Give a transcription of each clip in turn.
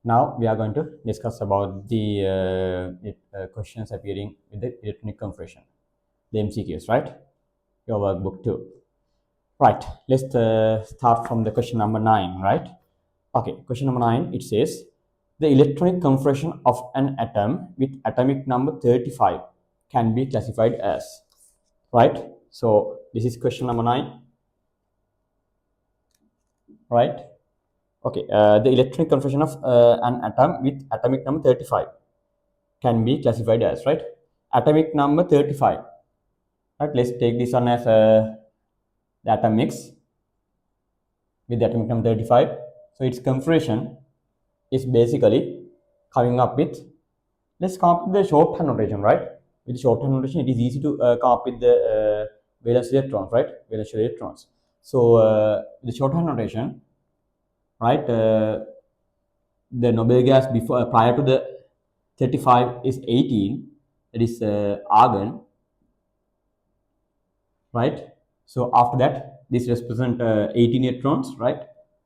Now we are going to discuss about the questions appearing with the electronic compression, the MCQs, right? Your workbook 2. Right, let's start from the question number 9, right? Okay, question number 9, it says, the electronic compression of an atom with atomic number 35 can be classified as, right? So this is question number 9, right? Okay, the electronic compression of an atom with atomic number 35 can be classified as, right? Atomic number 35, right? Let's take this one as the atom mix with the atomic number 35. So its compression is basically coming up with, let's come up with the shorthand notation, right? With the shorthand notation, it is easy to come up with the valence electrons, right? Valence electrons. So the shorthand notation, right? The noble gas before prior to the 35 is 18, that is argon, right? So after that, this represent 18 electrons, right?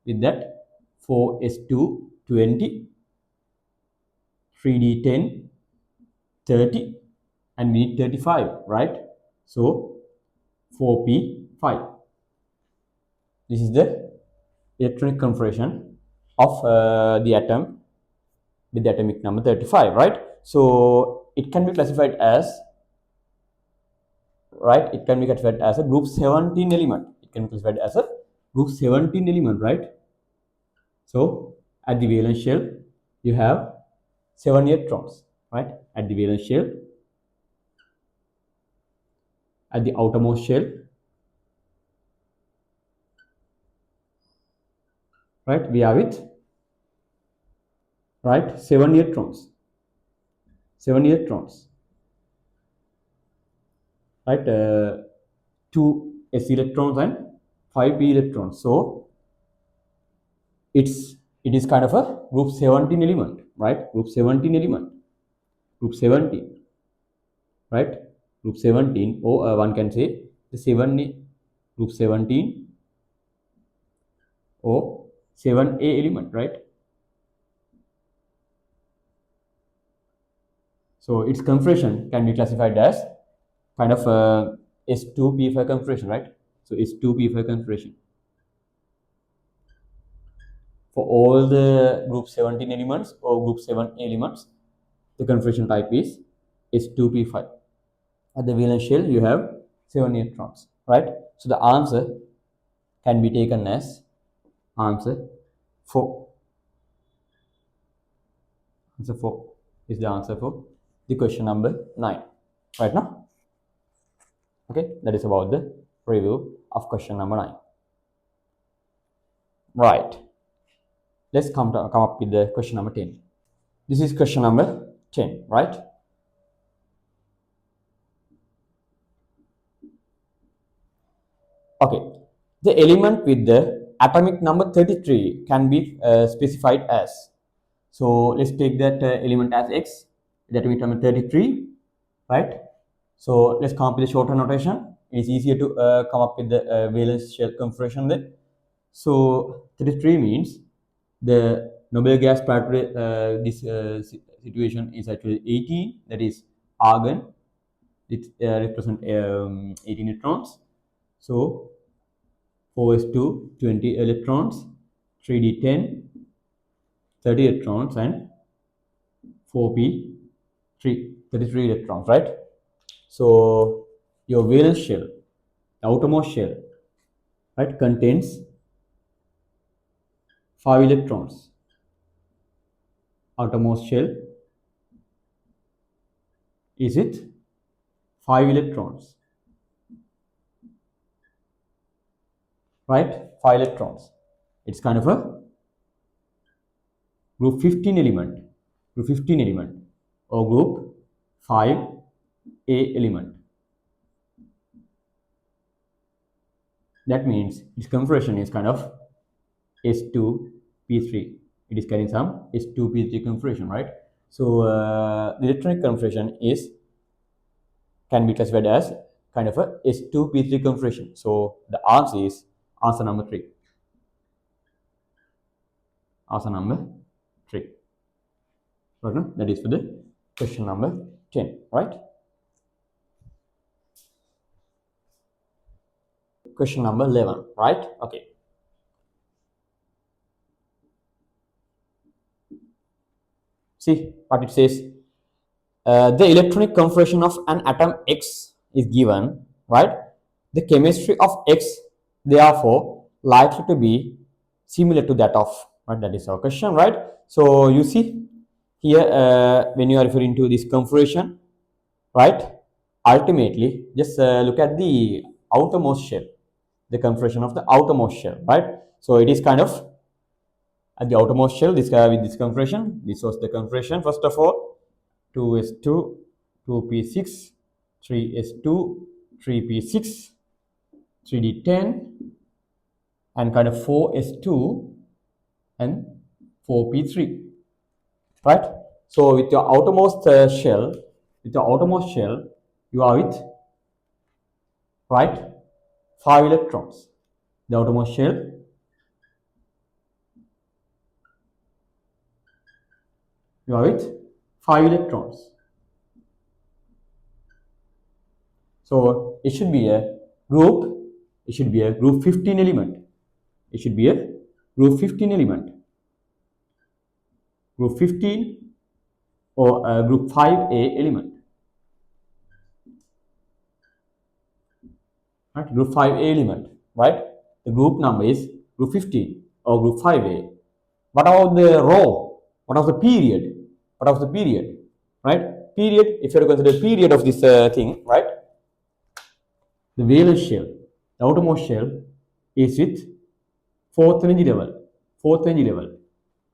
With that, 4s2 20, 3d10 30, and we need 35, right? So 4p5. This is the electronic compression of the atom with the atomic number 35, right? So it can be classified as, right? It can be classified as a group 17 element. It can be classified as a group 17 element, right? So at the valence shell, you have 7 electrons, right? At the valence shell, at the outermost shell, right? We have it, right? 7 electrons, 7 electrons, right? 2 s electrons and 5 p electrons. So it is kind of a group 17 element, right? Group 17 element, group 17, right? Group 17, or one can say the 7 group 17 or 7a element, right? So its compression can be classified as kind of S2P5 compression, right? So S2P5 compression. For all the group 17 elements or group 7 elements, the compression type is S2P5. At the valence shell, you have 7 electrons, right? So the answer can be taken as answer 4. Answer 4 is the answer for the question number 9, right now. Okay, that is about the review of question number 9. Right. Let's come up with the question number 10. This is question number 10, right? Okay. The element with the atomic number 33 can be specified as. So let's take that element as X, the atomic number 33, right? So let's come up with the shorter notation. It's easier to come up with the valence shell compression there. So 33 means the noble gas prior to this situation is actually 18, that is argon. It represents 18 electrons. So 4s2 20 electrons, 3d10 30 electrons, and 4p 33 electrons, right? So your valence shell, the outermost shell, right, contains 5 electrons. Outermost shell is it 5 electrons, right? 5 electrons. It's kind of a group 15 element, group 15 element, or group 5a element. That means its compression is kind of S2P3. It is carrying some S2P3 compression, right? So the electronic compression can be classified as kind of a S2P3 compression. So the answer is answer number 3. Answer number 3. Right, no? That is for the question number 10, right? Question number 11, right? Okay. See what it says. The electronic configuration of an atom X is given, right? The chemistry of X, therefore, likely to be similar to that of, right? That is our question, right? So you see here, when you are referring to this configuration, right? Ultimately, just look at the outermost shell, the configuration of the outermost shell, right? So it is kind of at the outermost shell, this guy with this configuration. This was the configuration. First of all, 2s2, 2p6, 3s2, 3p6, 3d10, and kind of 4s2 and 4p3, right? So with your outermost shell, you are with, right, 5 electrons. The outermost shell, you are with 5 electrons. So it should be a group. It should be a group 15 element. It should be a group 15 element. Group 15 or a group 5A element. Right? Group 5A element. Right? The group number is group 15 or group 5A. What about the row? What of the period? What of the period? Right? Period. If you have to consider period of this thing, right? The valence shell, the outermost shell, is with 4th energy level,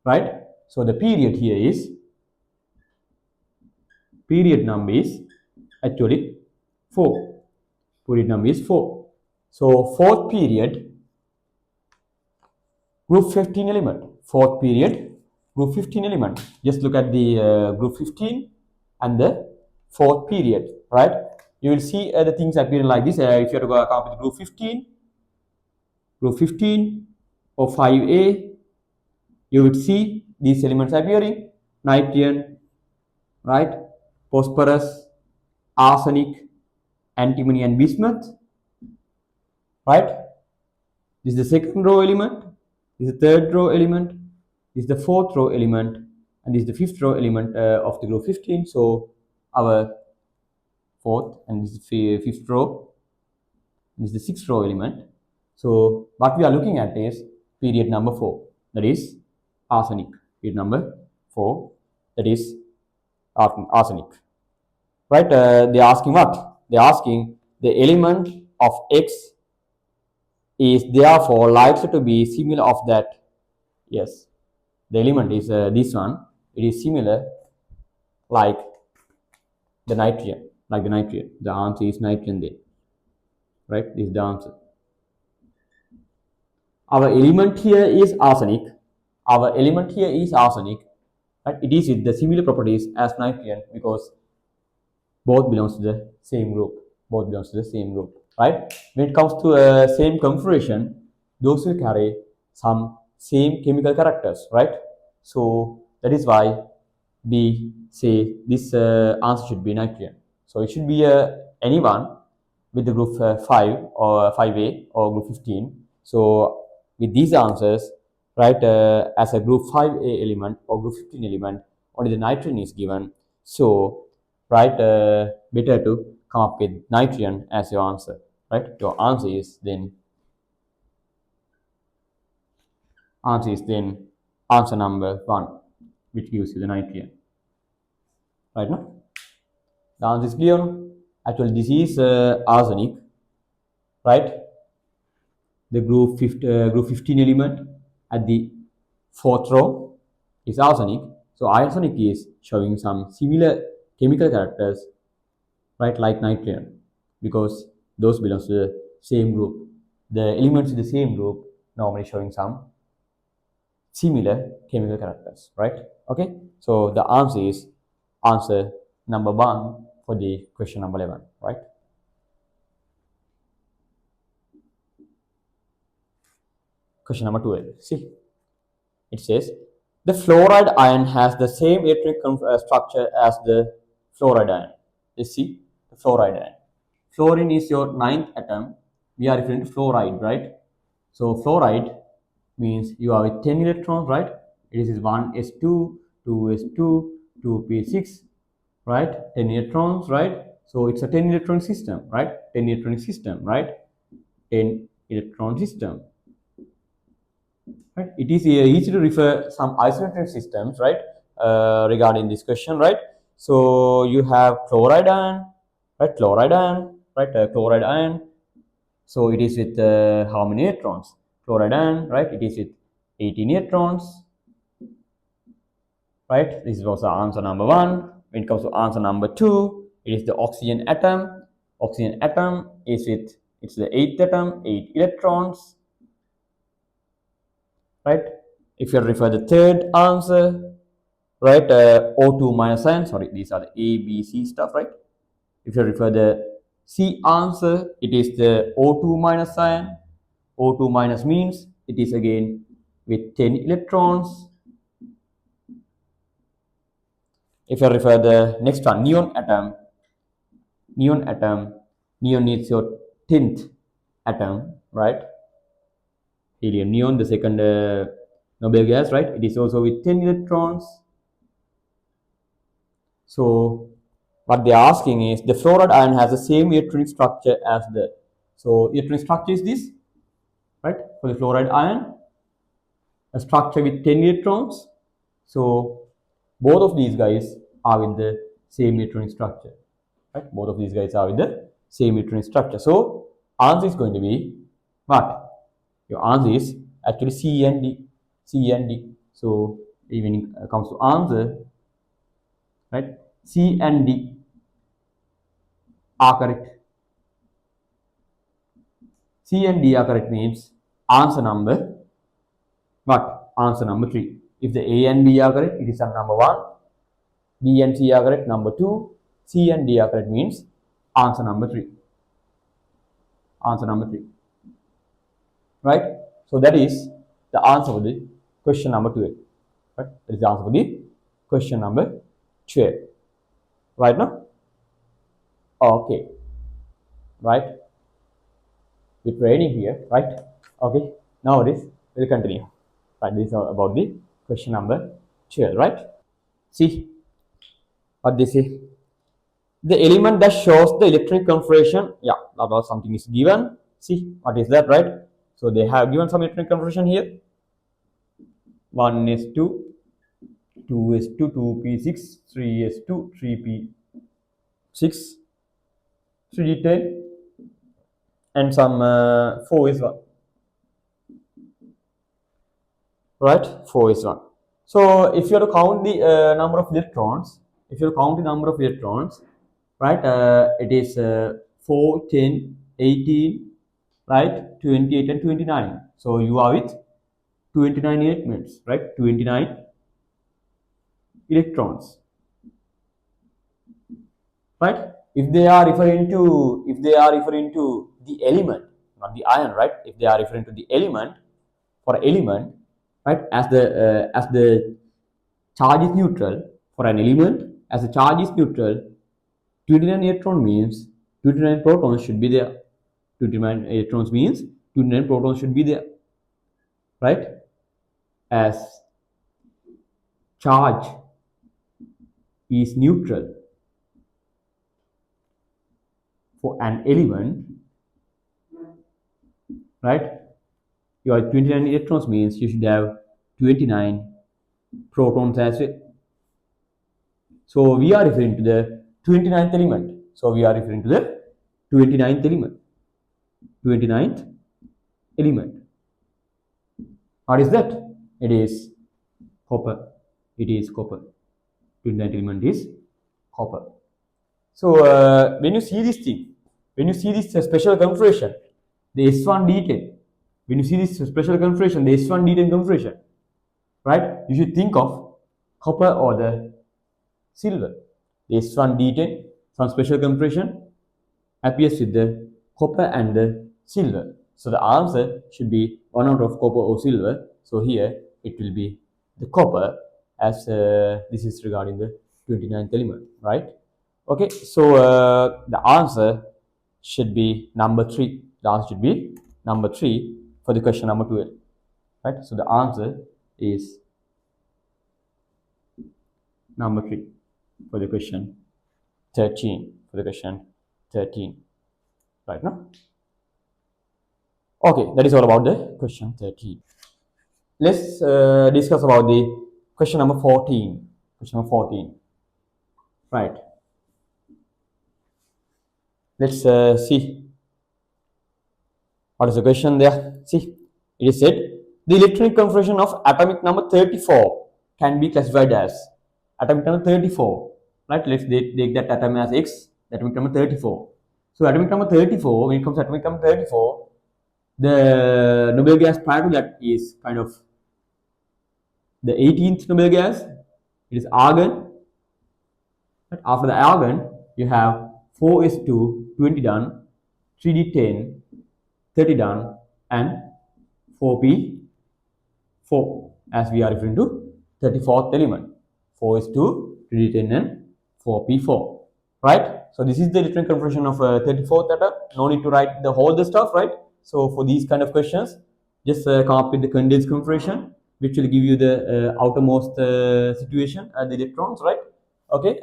right? So the period here is, period number is actually 4. Period number is 4. So 4th period, group 15 element. 4th period, group 15 element. Just look at the group 15 and the 4th period, right? You will see the things appearing like this. If you have to go up with group 15 or 5A, you would see these elements appearing: nitrogen, right, phosphorus, arsenic, antimony, and bismuth, right? This is the second row element, this is the third row element, this is the fourth row element, and this is the fifth row element of the group 15. So our fourth, and this is the fifth row, this is the sixth row element. So what we are looking at is period number 4, that is arsenic. Period number 4, that is arsenic, right? They are asking what? They are asking the element of X is therefore likely to be similar of that. Yes, the element is this one. It is similar like the nitrogen, The answer is nitrogen there, right? This is the answer. Our element here is arsenic. But it is with the similar properties as nitrogen because both belongs to the same group. Right? When it comes to same configuration, those will carry some same chemical characters, right? So that is why we say this answer should be nitrogen. So it should be anyone with the group 5 or 5A or group 15. So with these answers, right, as a group 5A element or group 15 element, only the nitrogen is given. So, right, better to come up with nitrogen as your answer, right? Your answer is then answer number 1, which gives you the nitrogen, right? Now the answer is clear. Actually, this is arsenic, right? The group 15 element at the 4th row is arsenic. So arsenic is showing some similar chemical characters, right, like nitrogen, because those belongs to the same group. The elements in the same group normally showing some similar chemical characters, right? Okay, so the answer is answer number 1 for the question number 11, right? Question number 12. See, it says The fluoride ion has the same electronic structure as the fluoride ion. You see, the fluoride ion. Fluorine is your ninth atom. We are referring to fluoride, right? So fluoride means you have with 10 electrons, right? It is 1s2, 2s2, 2p6, right? 10 electrons, right? So it's a 10 electron system, right? 10 electronic system, right? 10 electron system. Right? It is easy to refer some isotopic systems, right? Regarding this question, right? So you have chloride ion, right? Chloride ion, right? Chloride ion. So it is with how many electrons? Chloride ion, right? It is with 18 electrons, right? This was the answer number 1. When it comes to answer number 2, it is the oxygen atom. Oxygen atom is with, it's the 8th atom, 8 electrons, right? If you refer the third answer, right, O2 minus sign, sorry, these are the A, B, C stuff, right? If you refer the C answer, it is the O2 minus sign. O2 minus means it is again with 10 electrons. If you refer the next one, neon atom, neon is your 10th atom, right? Helium, neon, the second Nobel gas, right? It is also with 10 electrons. So what they are asking is the fluoride ion has the same electronic structure as the, so electronic structure is this, right? For the fluoride ion, a structure with 10 electrons. So both of these guys are with the same electronic structure, right? Both of these guys are with the same electronic structure. So answer is going to be what? Your answer is actually C and D. C and D. So even it comes to answer, right? C and D are correct. C and D are correct means answer number what? Answer number 3. If the A and B are correct, it is number 1. B and C are correct, number 2. C and D are correct means answer number 3. Answer number 3. Right? So that is the answer for the question number 12. Right? That is the answer for the question number 12. Right now? Okay. Right? With training here, right? Okay. Now we'll continue. Right? This is about the question number 12, right? See what they say. The element that shows the electronic configuration, yeah, about something is given. See what is that, right? So they have given some electronic configuration here. 1s2, 2s2, 2p6, 3s2, 3p6, 3d10, and some 4 is 1. Right? 4 is 1. So if you have to count the number of electrons, right, it is 4, 10, 18, right, 28 and 29. So you are with 29 elements, right? 29 electrons, right? If they are referring to the element, not the ion, right? If they are referring to the element, for element, right, as the charge is neutral, for an element as the charge is neutral, 29 electron means 29 protons should be there. 29 electrons means 29 protons should be there, right? As charge is neutral for an element, right? Your 29 electrons means you should have 29 protons as well. So we are referring to the 29th element. So we are referring to the 29th element. 29th element. What is that? It is copper. It is copper. 29th element is copper. So when you see this thing, when you see this special configuration, the S1D10, when you see this special configuration, the S1D10 configuration, right, you should think of copper or the silver. The S1D10, some special configuration appears with the copper and the silver. So the answer should be one out of copper or silver. So here it will be the copper, as this is regarding the 29th element, right? Okay, so the answer should be number 3. The answer should be number 3 for the question number 12, right? So the answer is number 3 for the question 13. For the question 13, right now. Okay, that is all about the question 13. Let's discuss about the question number 14. Question number 14, right? Let's see what is the question there. See, it is said the electronic configuration of atomic number 34 can be classified as atomic number 34, right? Let's take that atom as X, atomic number 34. So atomic number 34, when it comes to atomic number 34, the noble gas prior to that is kind of the 18th noble gas. It is argon. But after the argon, you have 4s2, 20 done, 3d10, 30 done, and 4p4, as we are referring to 34th element. 4s2, 3d10, and 4p4, right? So this is the electron configuration of 34th atom. No need to write the whole stuff, right? So for these kind of questions, just come up with the condensed configuration, which will give you the outermost situation the electrons, right? Okay,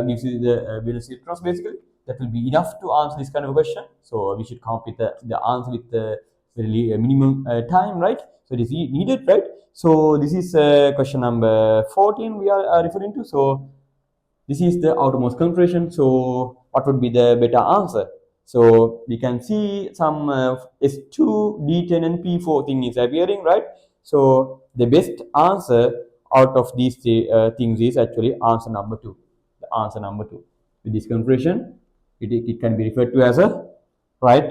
gives you the valence electrons basically. That will be enough to answer this kind of a question. So we should come up with the answer with the minimum time, right? So it is needed, right? So this is question number 14 we are referring to. So this is the outermost configuration. So what would be the better answer? So we can see some S2, D10 and P4 thing is appearing, right? So the best answer out of these things is actually answer number 2. The answer number 2. With this configuration, it can be referred to as a, right,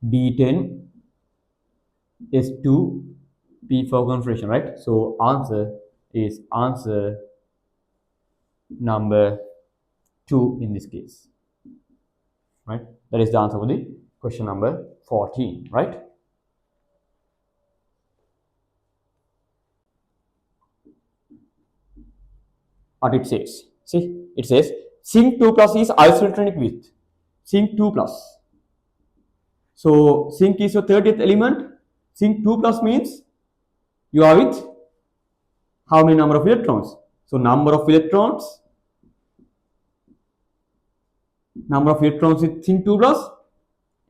D10, S2, P4 configuration, right? So answer is answer number 2 in this case, right? That is the answer for the question number 14, right? What it says, see, it says zinc 2 plus is isoelectronic with zinc 2 plus. So zinc is your 30th element. Zinc 2 plus means you are with how many number of electrons? So number of electrons with zinc 2 plus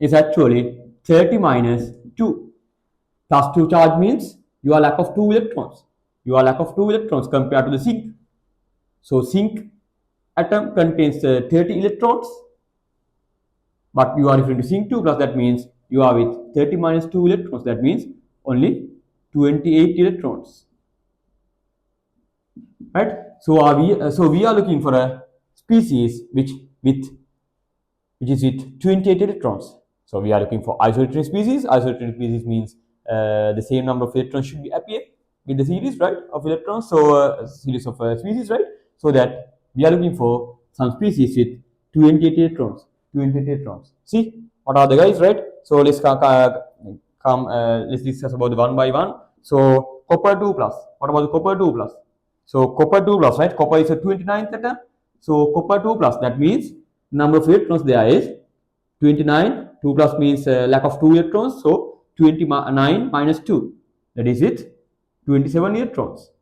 is actually 30 minus 2. Plus 2 charge means you are lack of 2 electrons. You are lack of 2 electrons compared to the zinc. So zinc atom contains 30 electrons, but you are referring to zinc 2 plus, that means you are with 30 minus 2 electrons, that means only 28 electrons, right? So we are looking for a species which is with 28 electrons. So we are looking for isoelectronic species. Isoelectronic species means the same number of electrons should be appear with the series, right, of electrons. So series of species, right? So that we are looking for some species with 28 electrons. 28 electrons. See what are the guys, right? So let's let's discuss about the one by one. So copper 2 plus. What about the copper 2 plus? So copper 2 plus, right? Copper is a 29th atom. So copper 2 plus, that means number of electrons there is 29. 2 plus means lack of 2 electrons. So 29 minus 2, that is it, 27 electrons.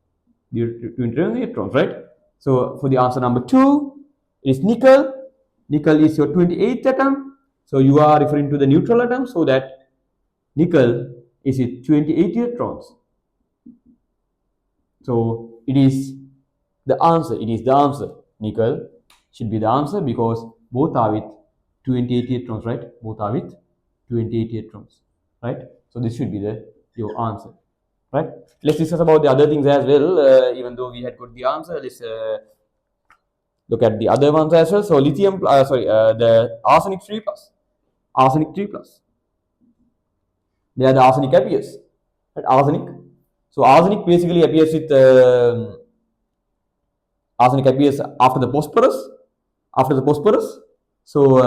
27 electrons, right? So for the answer number 2 is nickel. Nickel is your 28th atom. So you are referring to the neutral atom, so that nickel is with 28 electrons. So it is the answer. It is the answer. Nickel should be the answer because both are with 28 electrons, right? Both are with 28 electrons, right? So this should be your answer, right? Let's discuss about the other things as well. Even though we had got the answer, let's look at the other ones as well. So lithium, the arsenic 3 plus. Arsenic 3 plus. They are the arsenic appears, right? Arsenic. So arsenic basically appears with arsenic appears after the phosphorus. After the phosphorus. So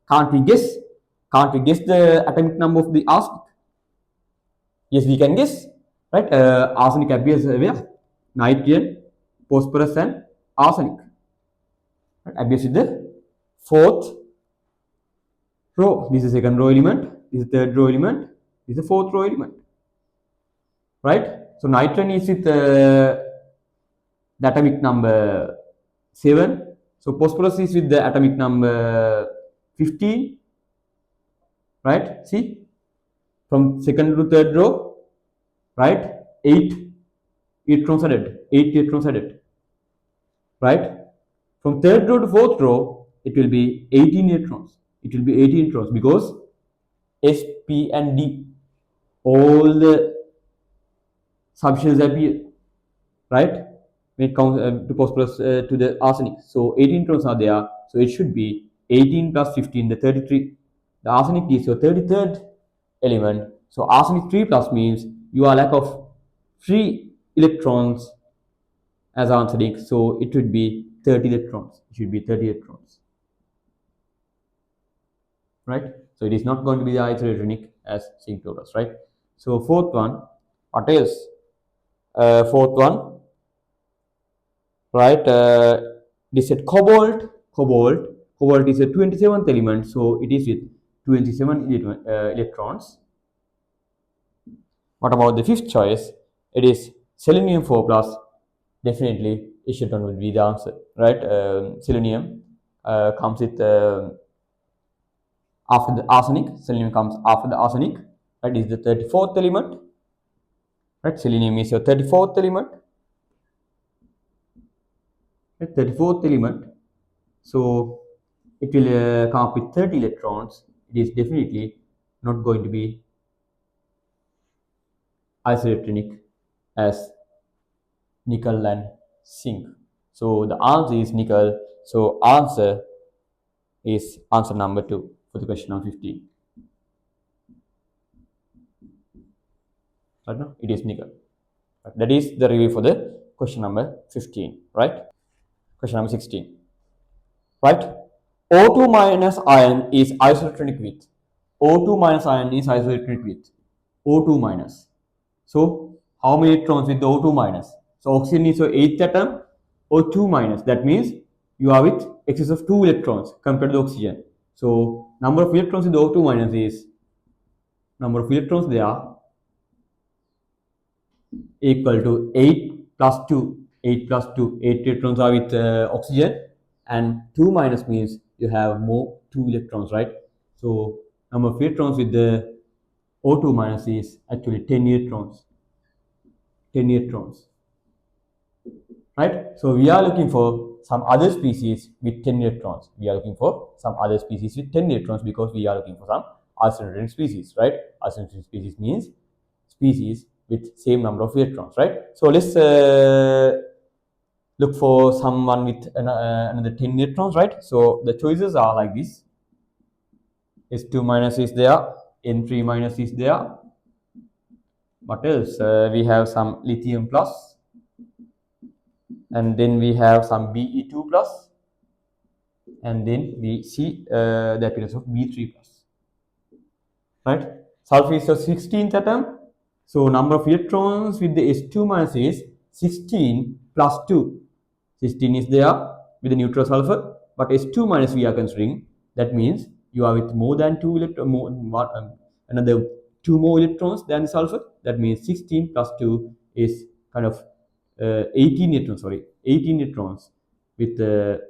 can't we guess the atomic number of the arsenic? Yes, we can guess. right? Arsenic appears where? Nitrogen, phosphorus, and arsenic. Right? Appears with the fourth row. This is the second row element. This is the third row element. This is the fourth row element. Right? So nitrogen is with the atomic number 7. So phosphorus is with the atomic number 15. Right? See, from second to third row, right? 8 electrons added. 8 electrons added. Right? From third row to fourth row, it will be 18 electrons. It will be 18 electrons because S, P, and D, all the substances appear, right? When it comes to phosphorus to the arsenic. So 18 electrons are there. So it should be 18 plus 15, the 33. The arsenic is your 33rd element. So arsenic 3 plus means you are lack of 3 electrons as arsenic. So it should be 30 electrons. It should be 30 electrons. Right? So it is not going to be the isoelectronic as zinc told us, right? So fourth one, what else? Fourth one, right? This is cobalt. Cobalt is a 27th element, so it is with 27 electrons. What about the fifth choice? It is selenium 4 plus. Definitely, Electron will be the answer, right? Selenium comes with after the arsenic. Selenium comes after the arsenic. Right? Is the 34th element. Right? Selenium is your 34th element. Right? 34th element. So it will come up with 30 electrons. It is definitely not going to be isoelectronic as nickel and zinc. So the answer is nickel. So answer is answer number 2 for the question number 15. Right now, it is nickel. That is the review for the question number 15, right? Question number 16, right? O2 minus ion is isoelectronic with. O2 minus ion is isoelectronic with. O2 minus. So, how many electrons with the O2 minus? So, oxygen is your 8th atom, O2 minus. That means you are with excess of 2 electrons compared to the oxygen. So, number of electrons in the O2 minus is, number of electrons there equal to 8 plus 2. 8 plus 2. 8 electrons are with oxygen, and 2 minus means you have more 2 electrons, right? So, number of electrons with the O2 minus is actually 10 electrons. 10 electrons. Right? So, we are looking for some other species with 10 electrons. We are looking for some other species with 10 electrons because we are looking for some isoelectronic species, right? Isoelectronic species means species with same number of electrons, right? So let's look for someone with another 10 electrons, right? So the choices are like this. S2 minus is there, N3 minus is there. What else? We have some lithium plus, and then we have some Be2 plus, and then we see the appearance of B3 plus, right? Sulfur is the 16th atom. So number of electrons with the S2 minus is 16 plus 2. 16 is there with the neutral sulfur, but S2 minus we are considering. That means you are with more than 2 electrons, another 2 more electrons than the sulfur. That means 16 plus 2 is kind of 18 electrons. Sorry, 18 electrons with the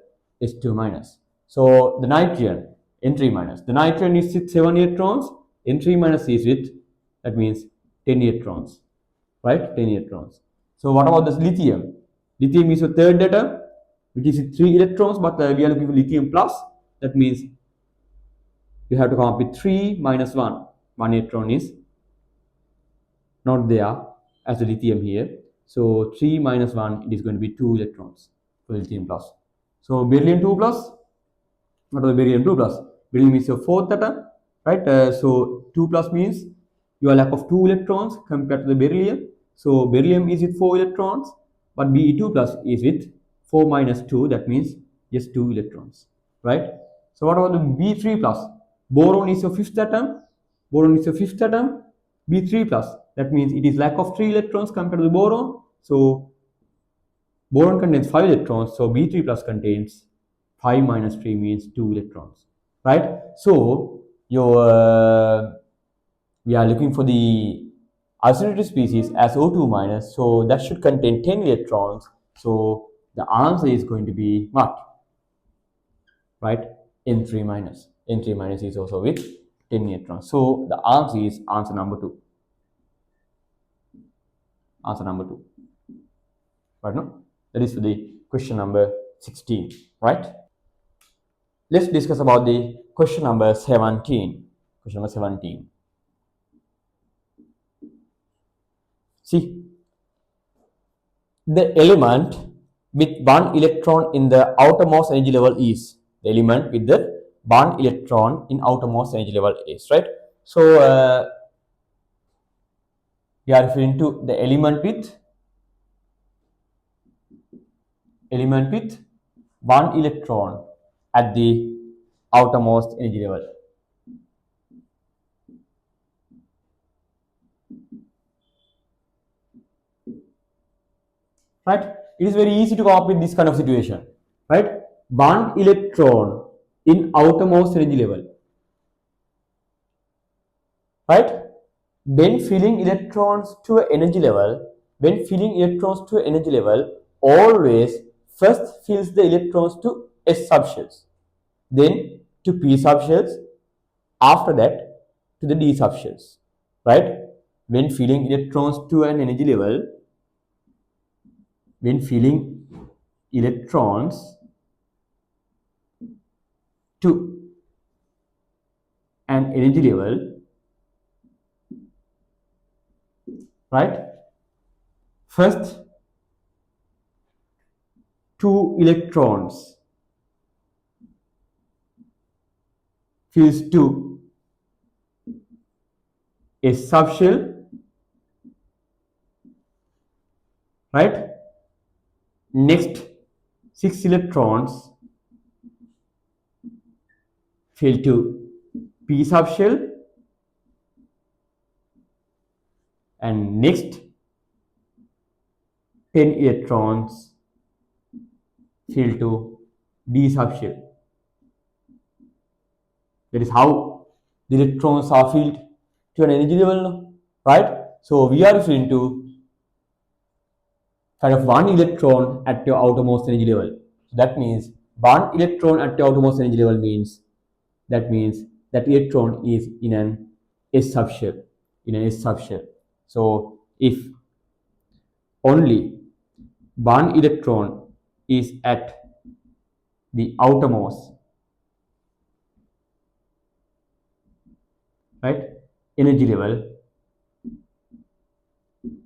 S2 minus. So the nitrogen N3 minus. The nitrogen is with 7 electrons. N3 minus is with, that means 10 electrons, right? 10 electrons. So what about this lithium? Lithium is your third atom, which is 3 electrons, but we are looking for lithium plus. That means you have to come up with 3 minus 1. 1 electron is not there as the lithium here. So 3 minus 1, it is going to be 2 electrons for lithium plus. So beryllium 2 plus. What is the beryllium 2 plus? Beryllium is your fourth atom, right? So 2 plus means you are lack of 2 electrons compared to the beryllium. So beryllium is with 4 electrons, but Be2 plus is with 4 minus 2. That means just 2 electrons, right? So what about the B3 plus? Boron is your fifth atom. Boron is your fifth atom. B3 plus. That means it is lack of 3 electrons compared to the boron. So boron contains 5 electrons, so B3 plus contains 5 minus 3 means 2 electrons, right? So we are looking for the isolated species as O2 minus, so that should contain 10 electrons. So the answer is going to be what? Right? N3 minus. N3 minus is also with 10 electrons. So the answer is answer number 2. Answer number 2. Right? No? That is for the question number 16. Right? Let's discuss about the question number 17. Question number 17. See, the element with 1 electron in the outermost energy level is the element with the 1 electron in outermost energy level is, right? So we are referring to the element with 1 electron at the outermost energy level. Right? It is very easy to come up with this kind of situation. Right? 1 electron in outermost energy level. Right? When filling electrons to an energy level, always first fills the electrons to S subshells, then to P subshells, after that to the D subshells. Right? When filling electrons to an energy level, when filling electrons to an energy level, right? First, 2 electrons fills to a subshell, right? Next, 6 electrons fill to P subshell, and next 10 electrons fill to D subshell. That is how the electrons are filled to an energy level, right? So we are referring to kind of 1 electron at your outermost energy level. So that means 1 electron at your outermost energy level means that electron is in an S subshell. So if only 1 electron is at the outermost, right, energy level,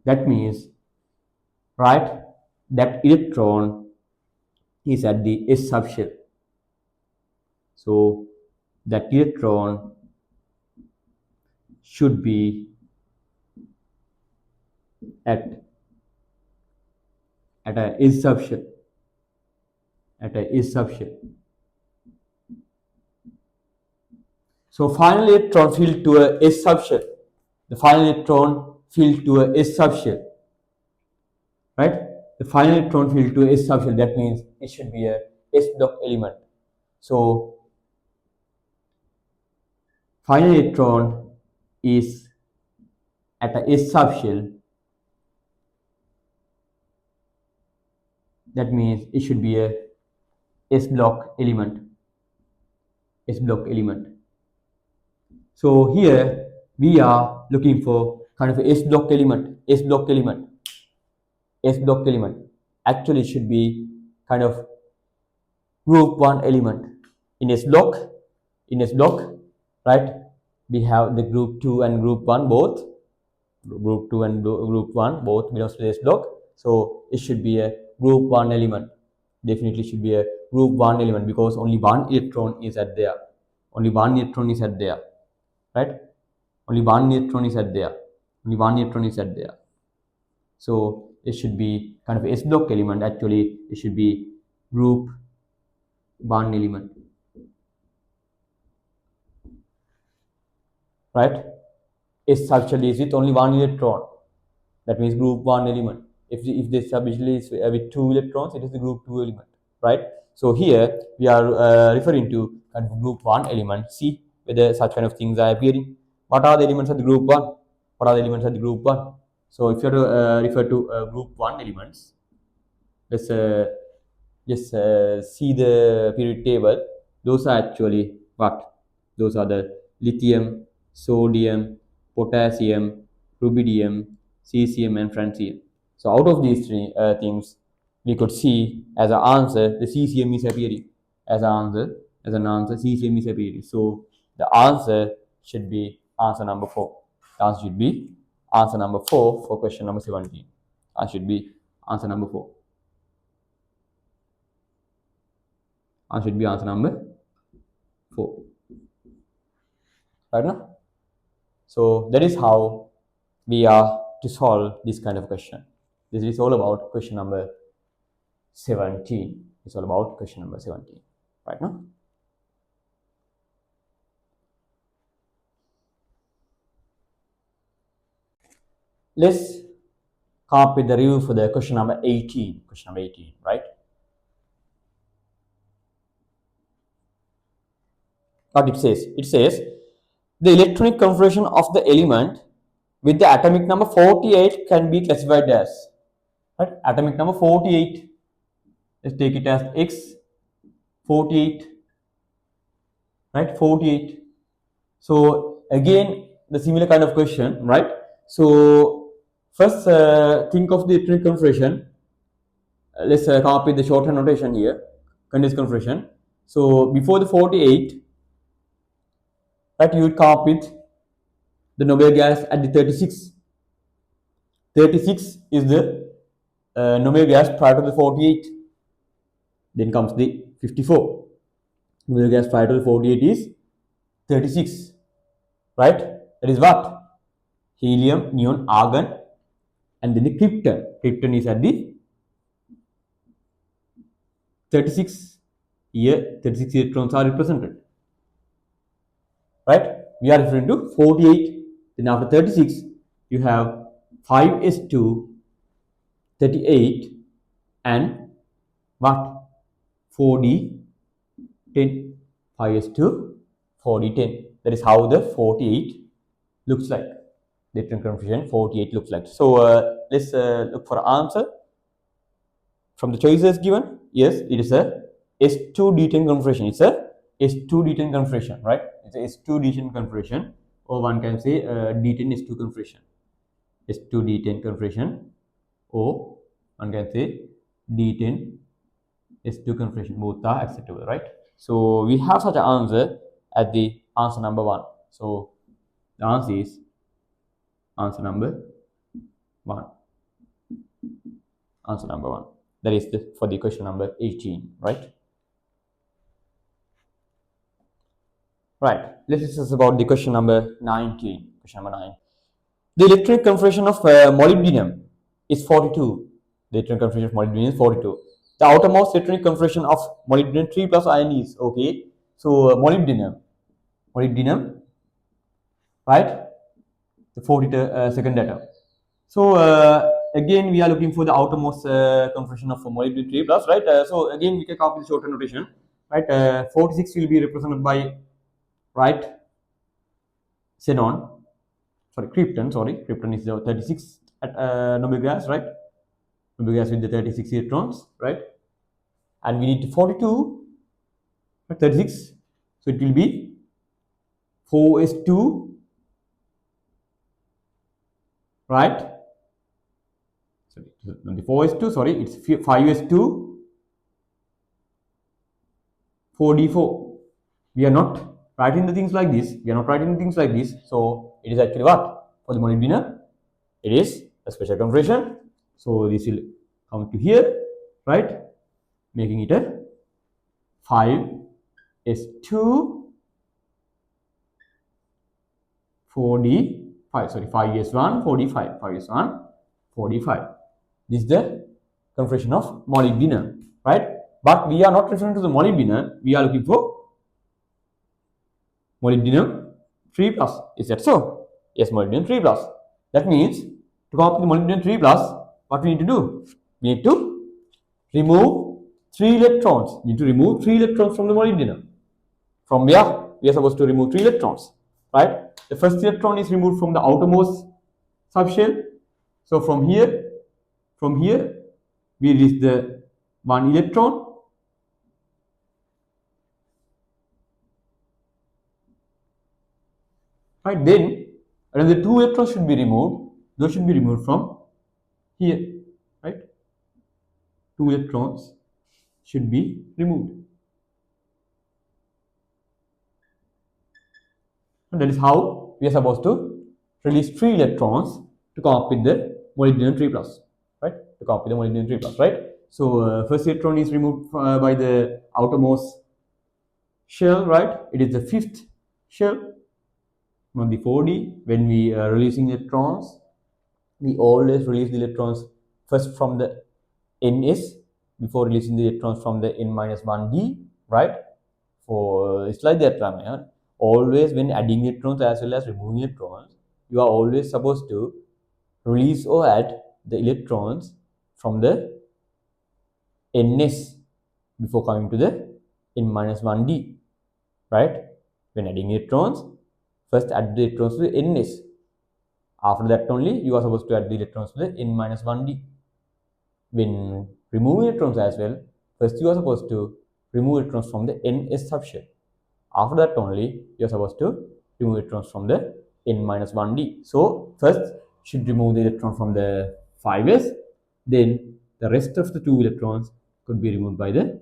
that means, right, that electron is at the S subshell. So that electron should be at a S subshell. So final electron filled to a S subshell. The final electron filled to a S subshell. Right? The final electron filled to a S subshell. That means it should be a S block element. So final electron is at a S subshell. That means it should be a S block element. So here we are looking for kind of a S block element. Actually, it should be kind of group 1 element. In S block, right? We have the group 2 and group 1 both. Group 2 and group 1 both belongs to the S block. So it should be a group 1 element. Definitely should be a group 1 element because only 1 electron is at there. Right? Only one electron is at there. So it should be kind of S block element. Actually, it should be group 1 element. Right? is substituted with only one electron. That means group 1 element. If this substituted is with 2 electrons, it is the group 2 element, right? So here we are referring to kind of group 1 element. See whether such kind of things are appearing. What are the elements of the group 1? What are the elements of the group 1? So if you are to refer to group 1 elements, let's just see the periodic table. Those are actually what? Those are the lithium, sodium, potassium, rubidium, cesium, and francium. So out of these three things, we could see as an answer the cesium is appearing. As an answer, cesium is appearing. So the answer should be answer number 4. The answer should be answer number 4 for question number 17. Answer should be answer number 4. Answer should be answer number 4. Right now? So that is how we are to solve this kind of question. This is all about question number 17. It's all about question number 17. Right now? Let's come up with the review for the question number 18. Question number 18, right? What it says? It says the electronic configuration of the element with the atomic number 48 can be classified as, right? Atomic number 48. Let's take it as X 48, right? 48. So again, the similar kind of question, right? So first, think of the electronic configuration. Let's come up with the shorthand notation here. Condensed configuration. So before the 48, right, you would come up with the Nobel gas at the 36. 36 is the Nobel gas prior to the 48. Then comes the 54. Nobel gas prior to the 48 is 36. Right? That is what? Helium, neon, argon, and then the krypton. Krypton is at the 36. Here, 36 electrons are represented. Right? We are referring to 48. Then after 36, you have 5s2, 38, and what? 4d, 10. 5s2, 4d, 10. That is how the 48 looks like. The electron configuration 48 looks like. So let's look for answer from the choices given. Yes, it is a S2D10 configuration. It's a S2D10 configuration, right? It's a S2D10 configuration, or one can say D10 S2 configuration. S2D10 configuration, or one can say D10 S2 configuration. Both are acceptable, right? So we have such an answer at the answer number 1. So the answer is answer number 1. Answer number 1. That is for the question number 18, right? Right. Let's discuss about the question number 19. Question number 9. The electronic configuration of molybdenum is 42. The electronic configuration of molybdenum is 42. The outermost electronic configuration of molybdenum 3 plus ion is, okay. So molybdenum, right? The 42nd atom. So again, we are looking for the outermost configuration of molybdenum 3 plus, right? So again, we can copy the shorthand notation, right? 46 will be represented by, right, xenon, sorry, krypton. Krypton is the 36 at Nobel gas, right? Nobel gas with the 36 electrons, right? And we need 42, 36. So it will be 4s2, right? Sorry, the 4s2, sorry, it's 5s2, 4d4. We are not writing the things like this. So it is actually what? For the molybdenum, it is a special configuration. So this will come to here, right? Making it a 5s2, 4d5. Sorry, 5s1, 4d5. 5s1, 4d5. This is the configuration of molybdenum, right? But we are not referring to the molybdenum. We are looking for molybdenum 3 plus. Is that so? S molybdenum 3 plus. That means to come up with the molybdenum 3 plus, what we need to do? We need to remove 3 electrons. We need to remove 3 electrons from the molybdenum. From where? We are supposed to remove 3 electrons, right? The first electron is removed from the outermost subshell. So from here, we release the 1 electron. Right, then another 2 electrons should be removed. Those should be removed from here, right? 2 electrons should be removed. And that is how we are supposed to release 3 electrons to come up with the molybdenum 3 plus, right? To come up with the molybdenum 3 plus, right? So first electron is removed by the outermost shell, right? It is the 5th shell. On the 4D, when we are releasing electrons, we always release the electrons first from the NS before releasing the electrons from the N-1D, right? For it's like that, Ramaya. Always when adding electrons as well as removing electrons, you are always supposed to release or add the electrons from the NS before coming to the N-1D, right? When adding electrons, first add the electrons to the NS. After that only you are supposed to add the electrons to the N-1D. When removing electrons as well, first you are supposed to remove electrons from the NS subshell. After that only you are supposed to remove electrons from the N-1D. So first should remove the electron from the 5s, then the rest of the 2 electrons could be removed by the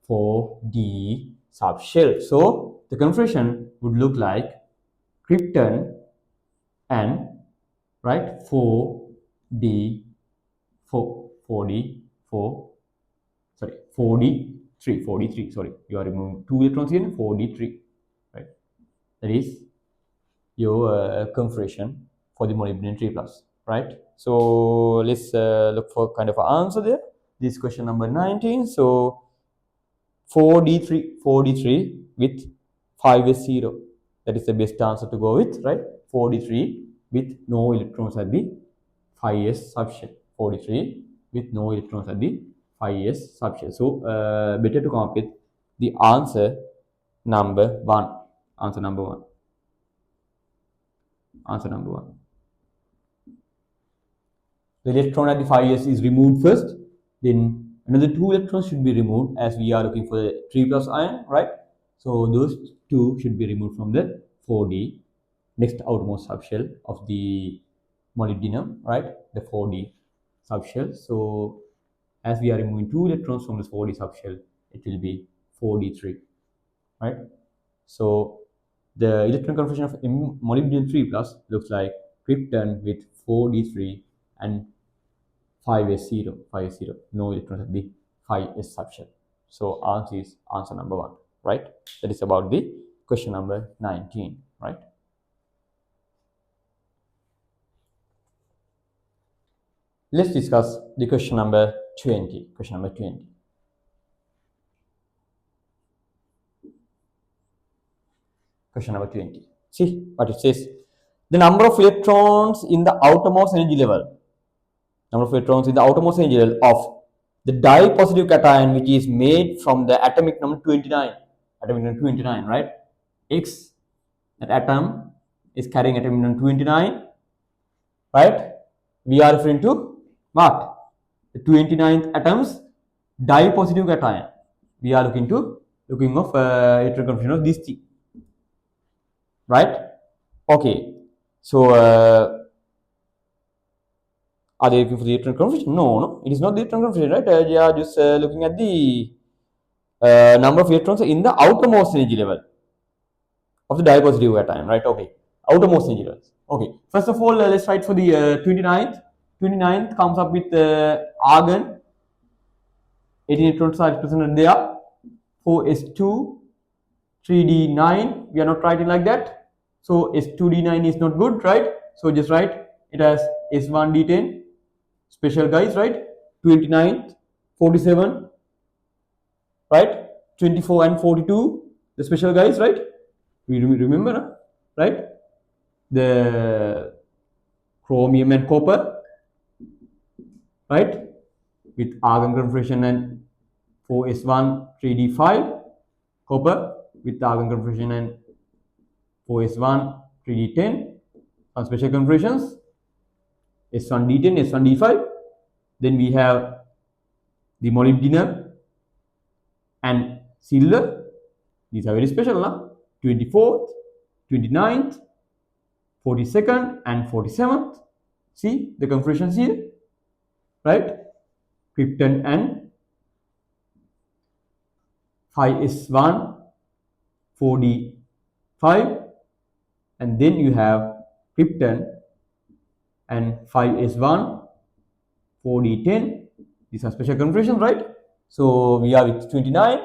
4D subshell. So the configuration would look like krypton and right 4D 4D3. Sorry, you are removing 2 electrons here, 4D3, right? That is your configuration for the molybdenum 3 plus, right? So let's look for kind of an answer there. This is question number 19. So 4D3 with 5s0. That is the best answer to go with, right? 4D3 with no electrons at the 5s subshell. 4D3 with no electrons at the 5s subshell. So better to come up with the answer number 1. Answer number 1. Answer number 1. The electron at the 5s is removed first, then another 2 electrons should be removed as we are looking for the 3 plus ion, right? So those 2 should be removed from the 4D, next outermost subshell of the molybdenum, right? The 4D subshell. So as we are removing 2 electrons from this 4D subshell, it will be 4D3, right? So the electron configuration of molybdenum 3 plus looks like krypton with 4D3 and 5s0, no electrons at the 5s subshell. So answer is answer number 1, right? That is about the question number 19, right? Let's discuss the question number 20. Question number 20. Question number 20. See what it says. The number of electrons in the outermost energy level. Number of electrons in the outermost energy level of the dye-positive cation, which is made from the atomic number 29. Atomic number 29, right? X, that atom is carrying atomic number 29, right? We are referring to what? The 29th atom's dye-positive cation. We are looking of electron configuration of this thing, right? Okay, so are they looking for the electron configuration? No, it is not the electron configuration, right? They are just looking at the number of electrons in the outermost energy level of the dye-positive cation, right? Okay, outermost energy levels. Okay, first of all, let's write for the 29th. 29th comes up with argon. 18 electrons are represented there. 4s2, 3d9. We are not writing like that. So s2d9 is not good, right? So just write it as s1d10. Special guys, right? 29th, 47, right? 24 and 42, the special guys, right? We remember, right? the chromium and copper, right, with argon configuration and 4s1 3d5, copper with argon configuration and 4s1 3d10, some special configurations s1d10, s1d5. Then we have the molybdenum and silver. These are very special now. 24th, 29th, 42nd and 47th. See the configurations here, right? Krypton and 5s1 4d5, and then you have krypton and 5s1 4d10. These are special configurations, right? So we are with 29.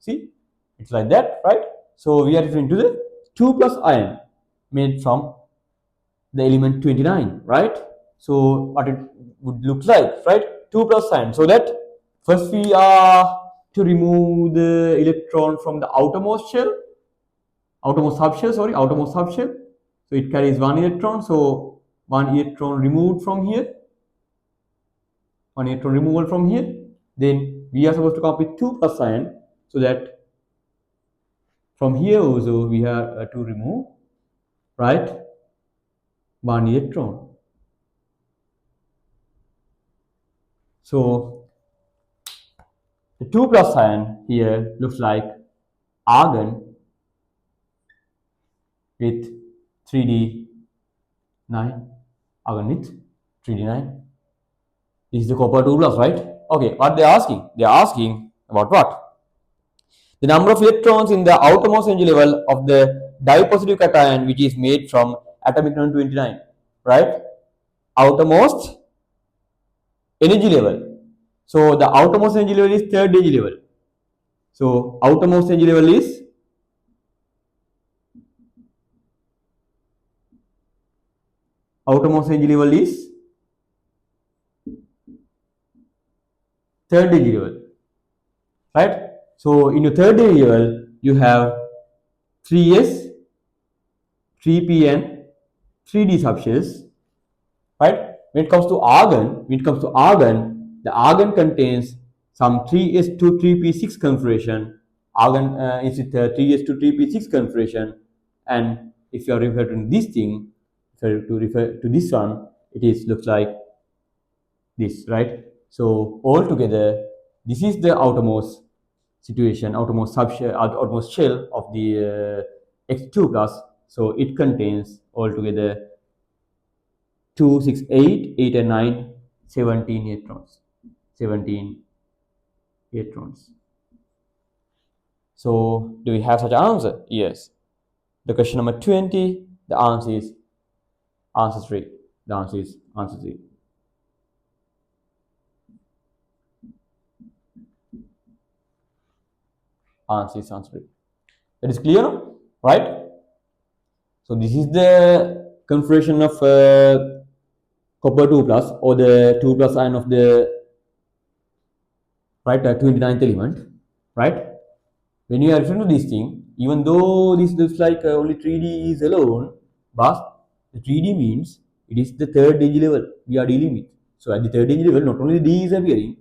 See, it's like that, right? So we are referring to the 2 plus ion made from the element 29, right? So what it would look like, right? 2 plus ion. So that first we are to remove the electron from the outermost shell, outermost subshell. So it carries 1 electron. So 1 electron removed from here, 1 electron removal from here. Then we are supposed to come up with 2 plus ion, so that from here also we have to remove, right, 1 electron. So the 2 plus ion here looks like argon with 3d9, argon with 3d9. This is the copper 2 plus, right? Okay, what they are asking? They are asking about what? The number of electrons in the outermost energy level of the dipositive cation, which is made from atomic number 29, right? Outermost energy level. So the outermost energy level is third energy level. So outermost energy level is third energy level, right? So in your third energy level, you have 3s, 3p and 3d subshells, right? When it comes to argon, the argon contains some 3s to 3p6 configuration. Argon is with 3s to 3p6 configuration, and if you are referring to this thing, if you refer to this one, it looks like this, right? So altogether, this is the outermost situation, outermost shell of the X2 plus. So it contains altogether 2, 6, 8, 8 and 9, 17 electrons. 17 electrons. So do we have such an answer? Yes. The question number 20, the answer is answer 3. The answer is answer 3. Answer is answer 3. That is clear, no? Right? So this is the configuration of copper 2 plus, or the 2 plus ion of the, right, 29th element, right? When you are referring to this thing, even though this looks like only 3D is alone, but the 3D means it is the third energy level we are dealing with. So at the third energy level, not only D is appearing,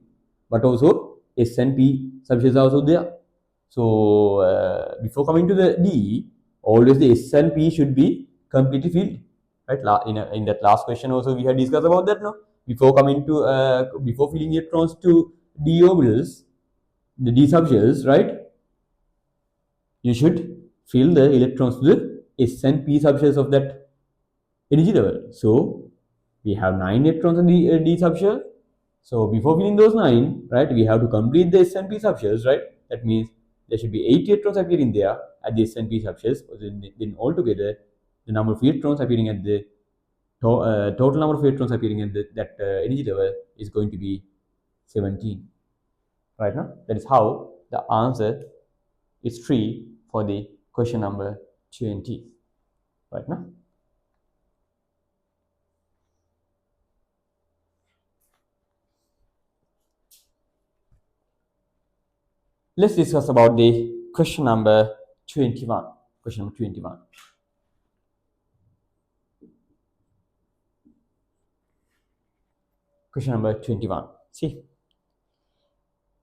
but also S and P subshells are also there. So before coming to the D, always the S and P should be completely filled, right? In that last question also we had discussed about that, no? Before coming to before filling electrons to D orbitals, the D subshells, right? You should fill the electrons to the S and P subshells of that energy level. So we have 9 electrons in the D subshell. So before filling those 9, right, we have to complete the S and P subshells, right? That means there should be 8 electrons appearing there at the S and P subshells. Then altogether, the number of electrons appearing at the total number of electrons appearing at that energy level is going to be 17, right? Now that is how the answer is 3 for the question number 20, right? Now let's discuss about the question number 21. Question number 21. Question number 21. See,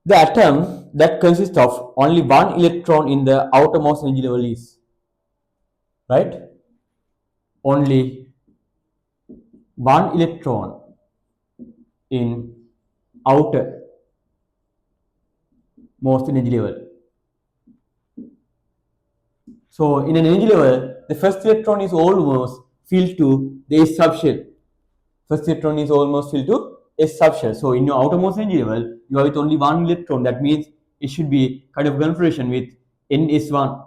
the atom that consists of only one electron in the outermost energy level is, right? Only one electron in outer most energy level. So in an energy level, the first electron is almost filled to the S subshell. First electron is almost filled to S subshell. So in your outermost energy level, you have with only one electron. That means it should be kind of configuration with NS1,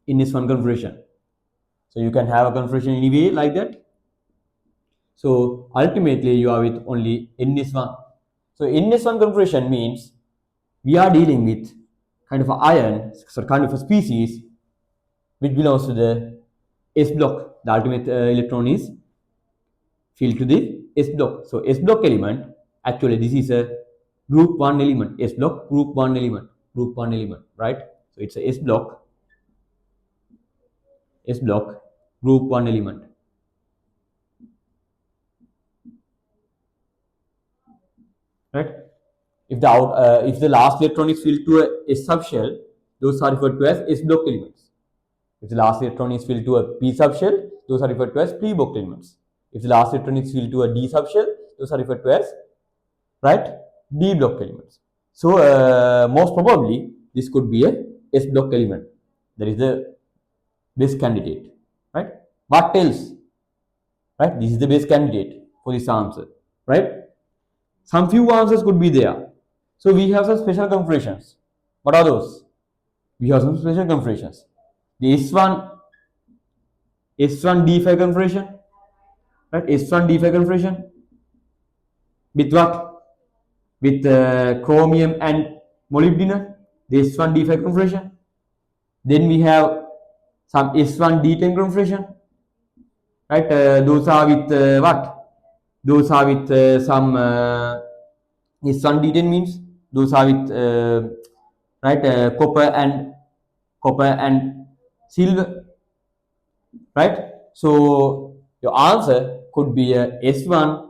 NS1 configuration. So you can have a configuration anyway like that. So ultimately you are with only NS1. So NS1 configuration means we are dealing with kind of an ion, so kind of a species which belongs to the S block. The ultimate electron is filled to the S block. So S block element, actually this is a group 1 element. S block, group 1 element, group 1 element, right? So it's a S block, group 1 element. Right? If the last electron is filled to a S subshell, those are referred to as S block elements. If the last electron is filled to a P subshell, those are referred to as P block elements. If the last electron is filled to a D subshell, those are referred to as, right, D block elements. So most probably this could be a S block element. That is the best candidate, right? What else? Right? This is the best candidate for this answer, right? Some few answers could be there. So we have some special configurations. What are those? We have some special configurations. The S1D5 configuration, right? S1D5 configuration with what? With chromium and molybdenum. The S1D5 configuration. Then we have some S1D10 configuration, right? Those are with what? Those are with some S1D10 means those are with right copper and silver, right? So your answer could be a S1,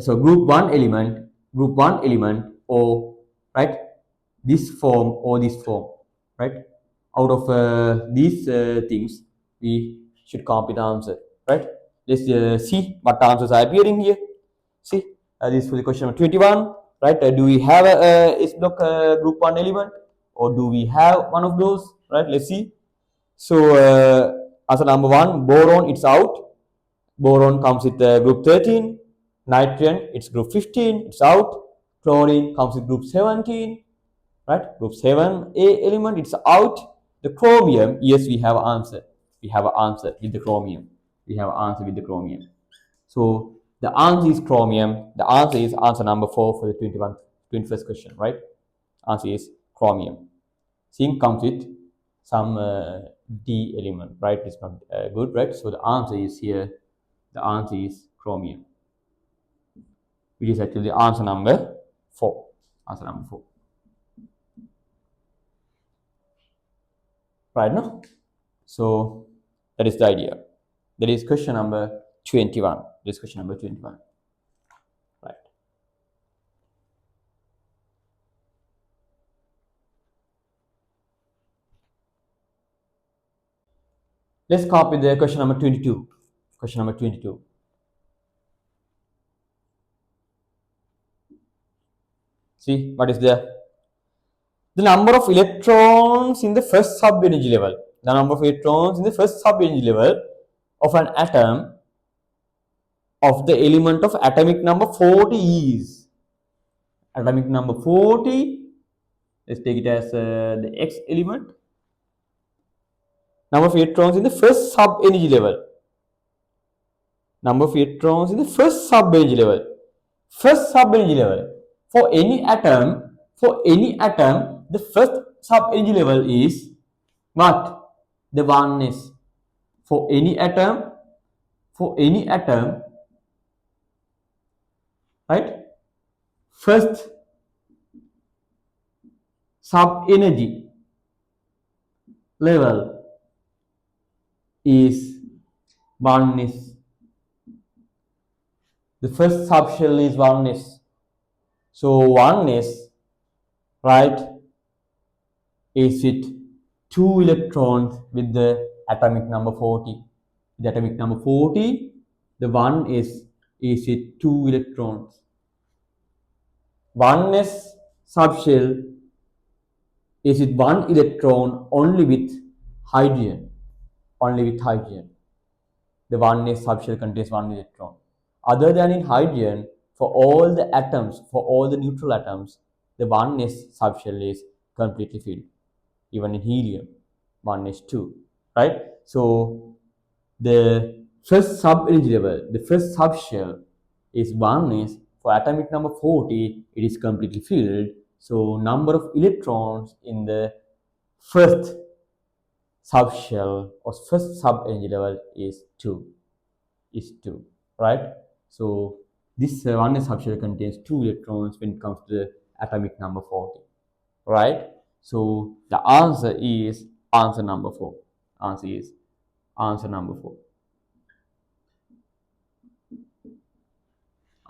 so group 1 element, or right this form or this form, right? Out of these things, we should come up with the answer, right? Let's see what answers are appearing here. See, this is for the question number 21, right? Do we have a S block group 1 element, or do we have one of those, right? Let's see. So answer number 1, boron, it's out. Boron comes with group 13. Nitrogen, it's group 15, it's out. Chlorine comes with group 17, right? Group 7A element, it's out. The chromium, yes, we have an answer. We have an answer with the chromium. So the answer is chromium. The answer is answer number 4 for the 21st question, right? Answer is chromium. Zinc comes with some D element, right? It's not good, right? So the answer is here. The answer is chromium, which is actually the answer number 4. Answer number 4. Right now? So that is the idea. That is question number 21. This question number 21. Right. Let's copy the question number 22. Question number 22. See what is there? The number of electrons in the first sub-energy level. The number of electrons in the first sub-energy level of an atom of the element of atomic number 40 is. Atomic number 40. Let's take it as the X element. Number of electrons in the first sub-energy level. Number of electrons in the first sub-energy level. First sub-energy level. For any atom, the first sub-energy level is what? The oneness. For any atom, right? First sub-energy level is oneness. The first subshell is 1s. So 1s, right, is it 2 electrons with the atomic number 40. The atomic number 40, the 1 is it 2 electrons. 1s subshell is it 1 electron only with hydrogen. Only with hydrogen. The 1s subshell contains 1 electron. Other than in hydrogen, for all the atoms, for all the neutral atoms, the 1s subshell is completely filled. Even in helium, 1s2, right? So the first sub-energy level, the first subshell is 1s. For atomic number 40, it is completely filled. So number of electrons in the first subshell or first sub-energy level is 2. Right? So this 1s subshell contains 2 electrons when it comes to the atomic number 40. Right? So the answer is answer number 4. Answer is answer number 4.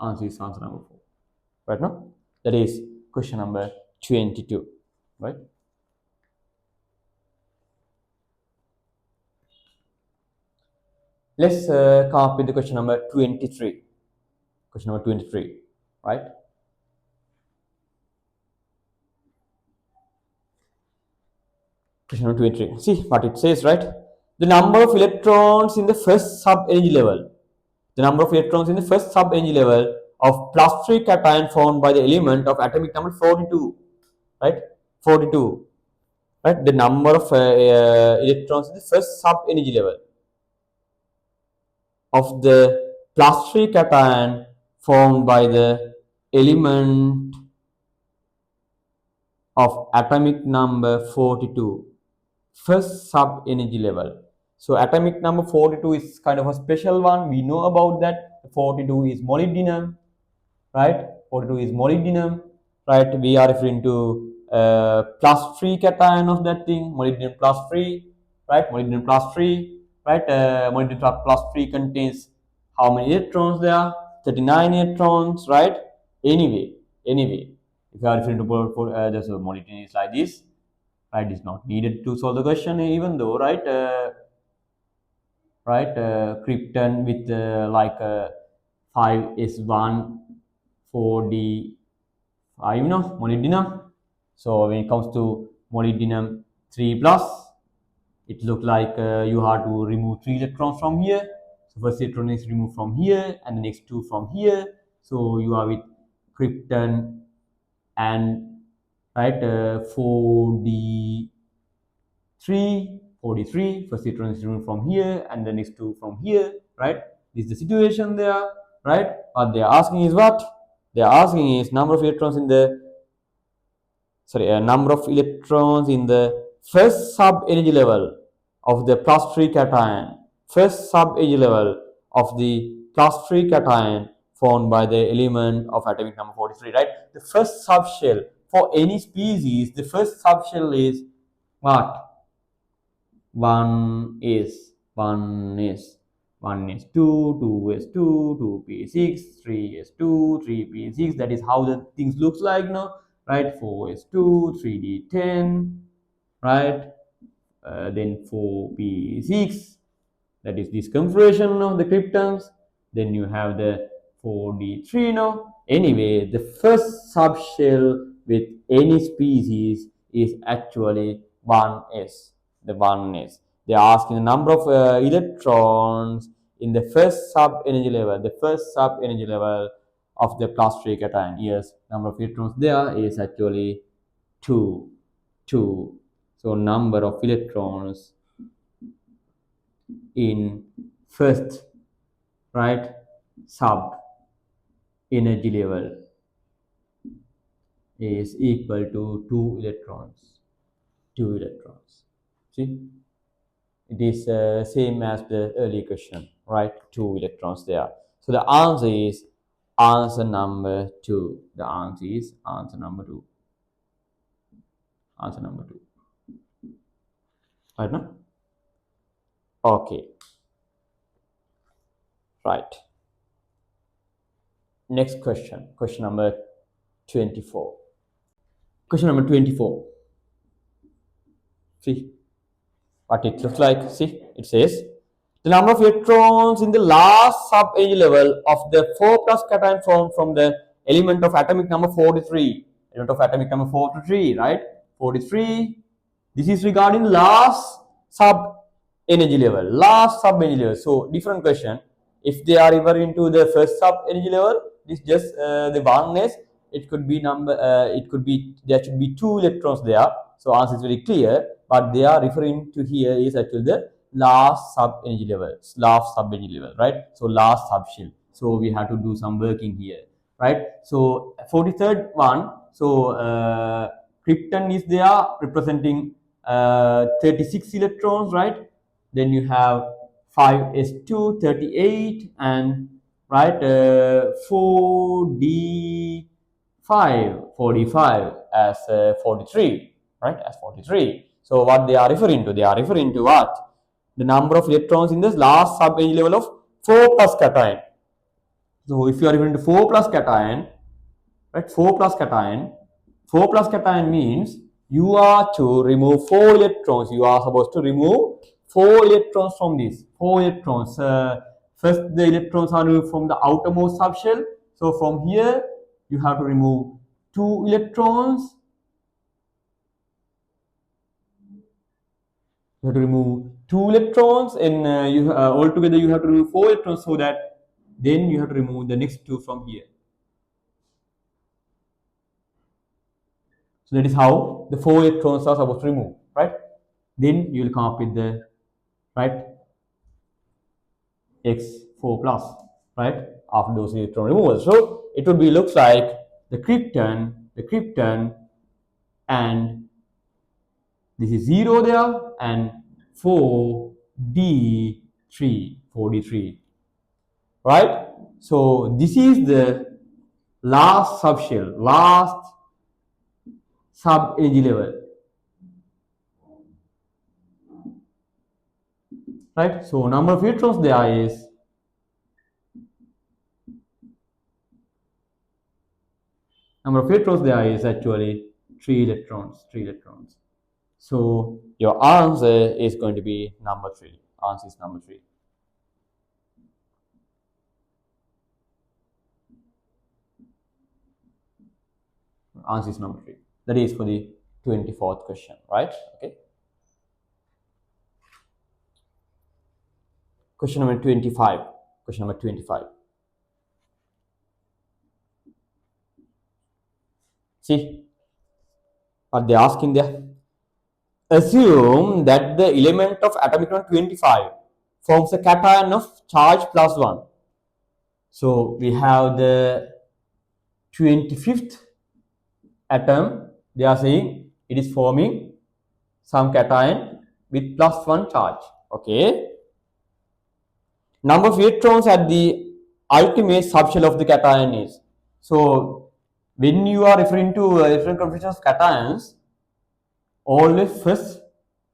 Answer is answer number 4. Right now? That is question number 22. Right? Let's come up with the question number 23. Question number 23. Right? Question number 23. See what it says, right? The number of electrons in the first sub-energy level. The number of electrons in the first sub-energy level of plus 3 cation found by the element of atomic number 42. Right? 42. Right? The number of electrons in the first sub-energy level of the plus 3 cation formed by the element of atomic number 42. First sub-energy level. So atomic number 42 is kind of a special one. We know about that. 42 is molybdenum, right? 42 is molybdenum, right? We are referring to plus 3 cation of that thing, molybdenum plus 3, right? Molybdenum plus 3, right? Molybdenum plus 3 contains how many electrons there? 39 electrons, right? Anyway, if you are referring to just molybdenum is like this, right? It's not needed to solve the question, even though, right? Krypton with like 5s1 4d5, molybdenum. So when it comes to molybdenum 3 plus, it looks like you have to remove 3 electrons from here. So first electron is removed from here and the next 2 from here. So you are with krypton and right 4d3, first electron is removed from here and the next 2 from here, right? This is the situation there, right? What they are asking is what? They are asking is number of electrons in the number of electrons in the first sub-energy level of the plus 3 cation. First sub-energy level of the plus 3 cation formed by the element of atomic number 43, right? The first subshell for any species, the first subshell is what? 1 is 2, 2 is 2, 2p6, 3 is 2, 3p6. That is how the things looks like now, right? 4 is 2, 3d10, right? Then 4p6. That is this configuration of the kryptons. Then you have the 4d3 now. Anyway, the first subshell with any species is actually 1s. The 1s. They are asking the number of electrons in the first sub-energy level. The first sub-energy level of the plus 3 cation. Yes, number of electrons there is actually 2. So number of electrons in first, right, sub energy level is equal to 2 electrons. See, it is same as the earlier question, right? 2 electrons there. So the answer is answer number 2. The answer is answer number 2. Answer number 2. Right now? Okay. Right. Next question, question number 24. Question number 24. See what it looks like. See, it says the number of electrons in the last sub-energy level of the 4 plus cation formed from the element of atomic number 43. Element of atomic number 43, right? 43. This is regarding last sub-energy level. Last sub-energy level. So, different question. If they are referring to the first sub-energy level, this just the oneness. It could be number. It could be there should be 2 electrons there. So, answer is very clear. But they are referring to here is actually the last sub-energy level, right? So last subshell. So we have to do some working here, right? So 43rd one. So krypton is there representing 36 electrons, right? Then you have 5s2 38 and right 45 as 43, right? As 43. So what they are referring to? They are referring to what? The number of electrons in this last sub-energy level of 4 plus cation. So if you are referring to 4 plus cation, right? 4 plus cation means you are to remove 4 electrons. You are supposed to remove 4 electrons from this. 4 electrons. First, the electrons are removed from the outermost subshell. So from here, you have to remove 2 electrons. You have to remove 2 electrons, and altogether you have to remove 4 electrons. So that then you have to remove the next 2 from here. So that is how the 4 electrons are supposed to remove, right? Then you will come up with the right X4 plus, right? After those electron removals. So it would be looks like the krypton, and this is 0 there, and 4d3, right? So this is the last subshell, last sub-energy level, right? So number of electrons there is actually 3 electrons. So your answer is going to be number 3. Answer is number 3. Answer is number 3. That is for the 24th question, right? Okay. Question number 25. See what they are asking there. Assume that the element of atomic number 25 forms a cation of charge +1. So we have the 25th atom. They are saying it is forming some cation with +1 charge. Okay. Number of electrons at the ultimate subshell of the cation is. So when you are referring to different configurations of cations, always first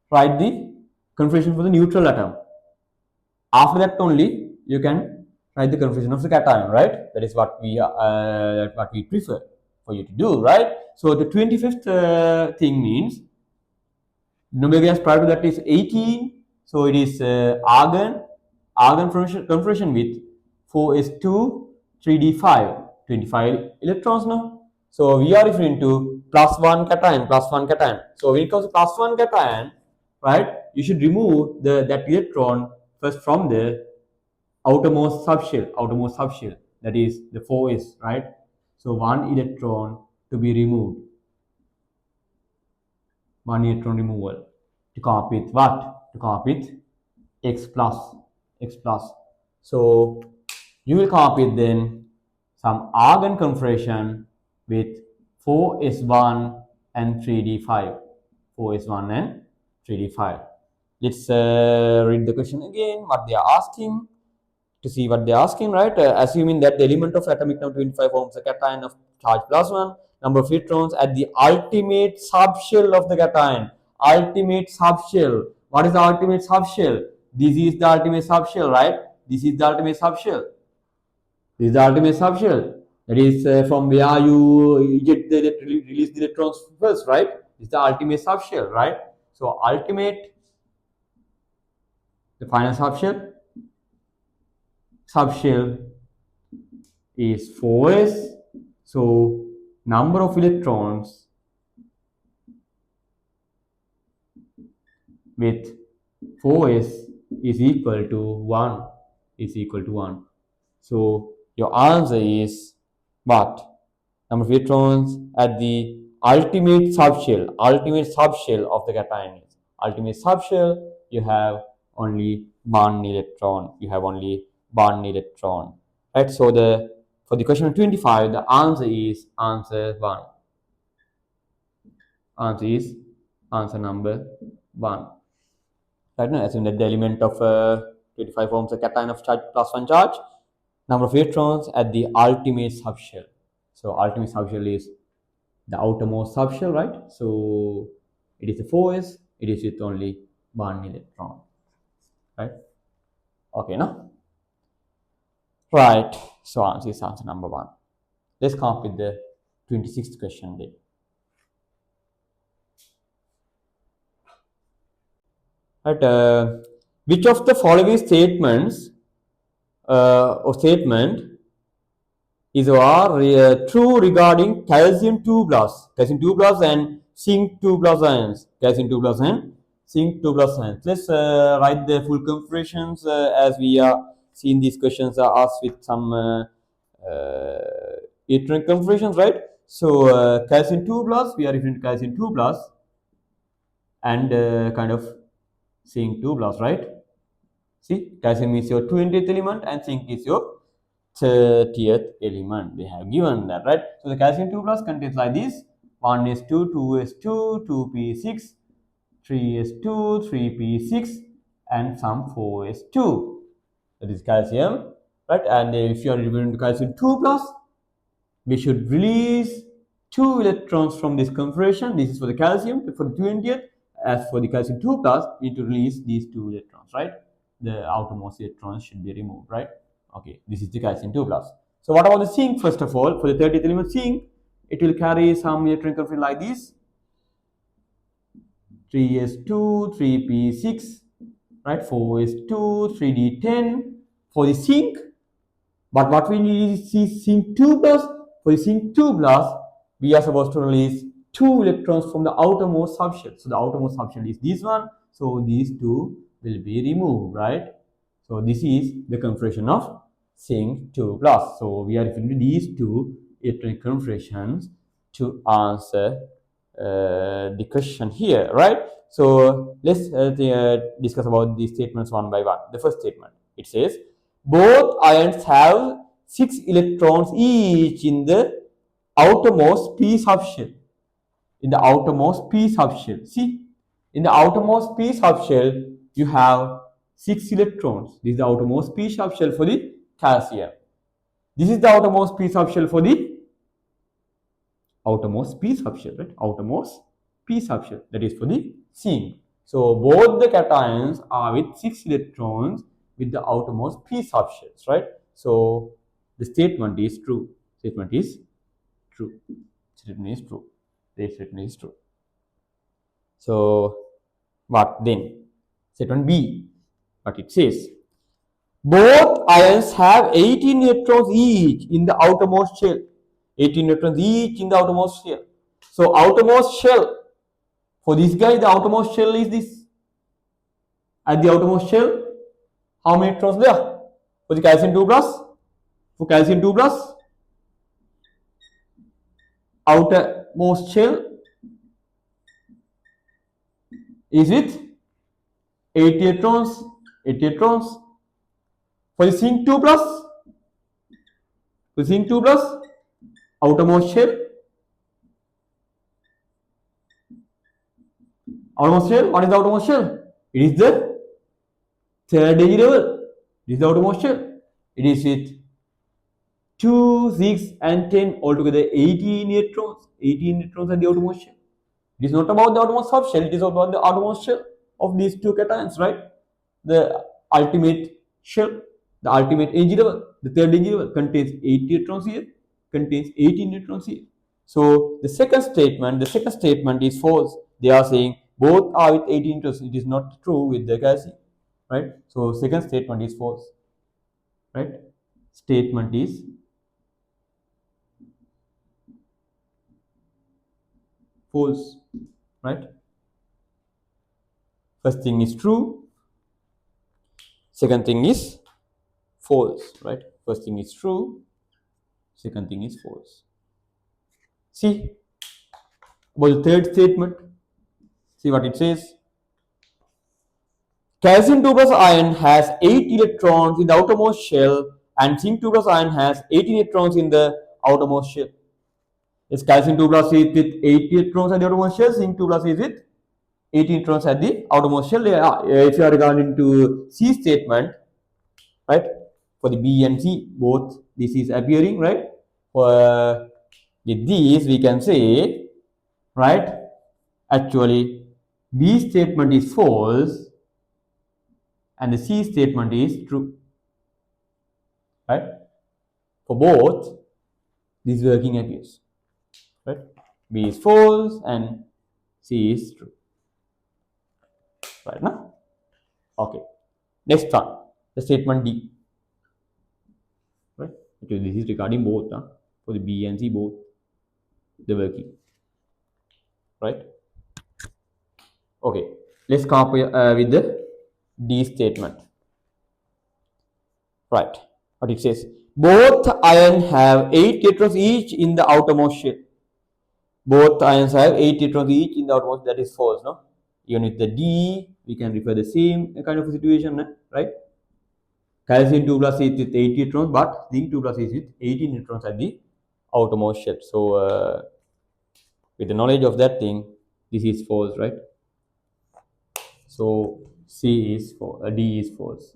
write the configuration for the neutral atom. After that only you can write the configuration of the cation, right? That is what we prefer for you to do, right? So the 25th thing means numeric gas prior to that is 18. So it is argon configuration with 4s2 3d5, 25 electrons now. So we are referring to +1 cation. So when it comes to +1 cation, right, you should remove that electron first from the outermost subshell, that is the 4s, right? So 1 electron to be removed. 1 electron removal to come up with what? To come up with X plus. So you will come up with then some argon configuration with 4s1 and 3d5. 4s1 and 3d5. Let's read the question again, what they are asking, to see what they are asking, right? Assuming that the element of atomic number 25 forms a cation of charge +1, number of electrons at the ultimate subshell of the cation. Ultimate subshell. What is the ultimate subshell? This is the ultimate subshell, right? This is the ultimate subshell. That is from where you get release the electrons first, right? It's the ultimate subshell, right? So ultimate, the final subshell is 4s. So number of electrons with 4s is equal to 1, is equal to 1. So your answer is what? Number of electrons at the ultimate subshell of the cation is. Ultimate subshell, you have only one electron. You have only one electron. Right? So for the question 25, the answer is answer 1. Answer is answer number 1. Right now, assume that the element of 25 forms a cation of charge plus 1 charge. Number of electrons at the ultimate subshell. So ultimate subshell is the outermost subshell, right? So it is a 4s. It is with only one electron, right? Okay, no? Right. So answer is answer number 1. Let's come up with the 26th question then. Right. Which of the following statements or statement is true regarding calcium 2 plus and zinc 2 plus ions, calcium 2 plus and zinc 2 plus ions. Let's write the full configurations as we are seeing these questions are asked with some electronic configurations, right? So calcium 2 plus, we are referring to calcium 2 plus and kind of zinc 2 plus, right? See, calcium is your 20th element and zinc is your 30th element. They have given that, right? So the calcium 2 plus contains like this: 1s2, 2s2, 2p6, 3s2, 3p6, and some 4s2. That is calcium, right? And if you are referring to calcium 2 plus, we should release 2 electrons from this configuration. This is for the calcium, for the 20th. As for the calcium 2 plus, we need to release these 2 electrons, right? The outermost electrons should be removed, right? Okay, this is the calcium 2 plus. So what about the zinc? First of all, for the 30th element zinc, it will carry some electron configuration like this: 3s2, 3p6, right? 4s2, 3d10 for the zinc. But what we need is zinc 2 plus. For the zinc 2 plus, we are supposed to release 2 electrons from the outermost subshell. So the outermost subshell is this one. So these 2 will be removed, right? So this is the configuration of zinc 2 plus. So we are referring to these 2 electronic configurations to answer the question here, right? So let's discuss about these statements one by one. The first statement, it says both ions have 6 electrons each in the outermost p subshell. In the outermost p subshell, see, in the outermost p subshell you have 6 electrons. This is the outermost p subshell for the calcium. This is the outermost p subshell for the outermost p subshell, right? Outermost p subshell, that is for the zinc. So both the cations are with 6 electrons with the outermost p subshells, right? So the statement is true. Statement is true. Statement is true. The statement is true. So what then? Statement B. What it says: both ions have 18 electrons each in the outermost shell. 18 electrons each in the outermost shell. So outermost shell, for this guy, the outermost shell is this. At the outermost shell, how many electrons there? For the calcium 2 plus, for calcium 2 plus, outermost shell is with 80 electrons. 80 electrons. For the zinc 2 plus, for zinc 2 plus, outermost shell. Outermost shell, what is the outermost shell? It is the third energy level. This is the outermost shell. It is with 2, 6, and 10, altogether 18 electrons. 18 electrons at the outermost shell. It is not about the outermost subshell, it is about the outermost shell of these 2 cations, right? The ultimate shell, the ultimate energy level, the third energy level contains 80 electrons here, contains 18 electrons here. So the second statement is false. They are saying both are with 18 electrons. It is not true with the calcium, right? So second statement is false, right? Statement is false, right? First thing is true, second thing is false, right? First thing is true, second thing is false. See about the third statement. See what it says. Calcium 2 plus ion has 8 electrons in the outermost shell and zinc 2 plus ion has 18 electrons in the outermost shell. Yes, calcium 2 plus is with 8 electrons at the outermost shell, zinc 2 plus is with 18 electrons at the outermost shell. If you are regarding to C statement, right, for the B and C, both this is appearing, right? For with these, we can say, right, actually B statement is false and the C statement is true, right? For both, this working appears, right? B is false and C is true, right now. Okay, next one, the statement D, right? Actually, this is regarding both, for the B and C, both the working, right? Okay, let's come up with the D statement, right? What it says, both ions have 8 electrons each in the outermost shell. Both ions have 8 electrons each in the outermost. That is false, no? Even with the D, we can refer the same kind of situation, right? Calcium 2 plus is with 8 electrons, but zinc 2 plus is with 18 electrons at the outermost shell. So, with the knowledge of that thing, this is false, right? So C is false, D is false.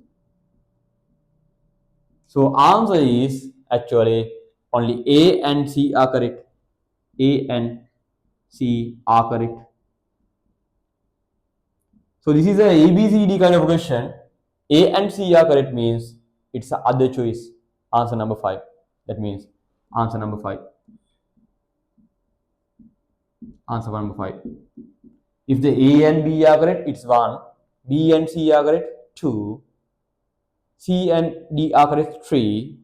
So answer is actually only A and C are correct. A and C are correct. So this is a ABCD kind of question. A and C are correct means it's the other choice. Answer number 5. That means answer number 5. Answer number 5. If the A and B are correct, it's 1. B and C are correct, 2. C and D are correct, 3.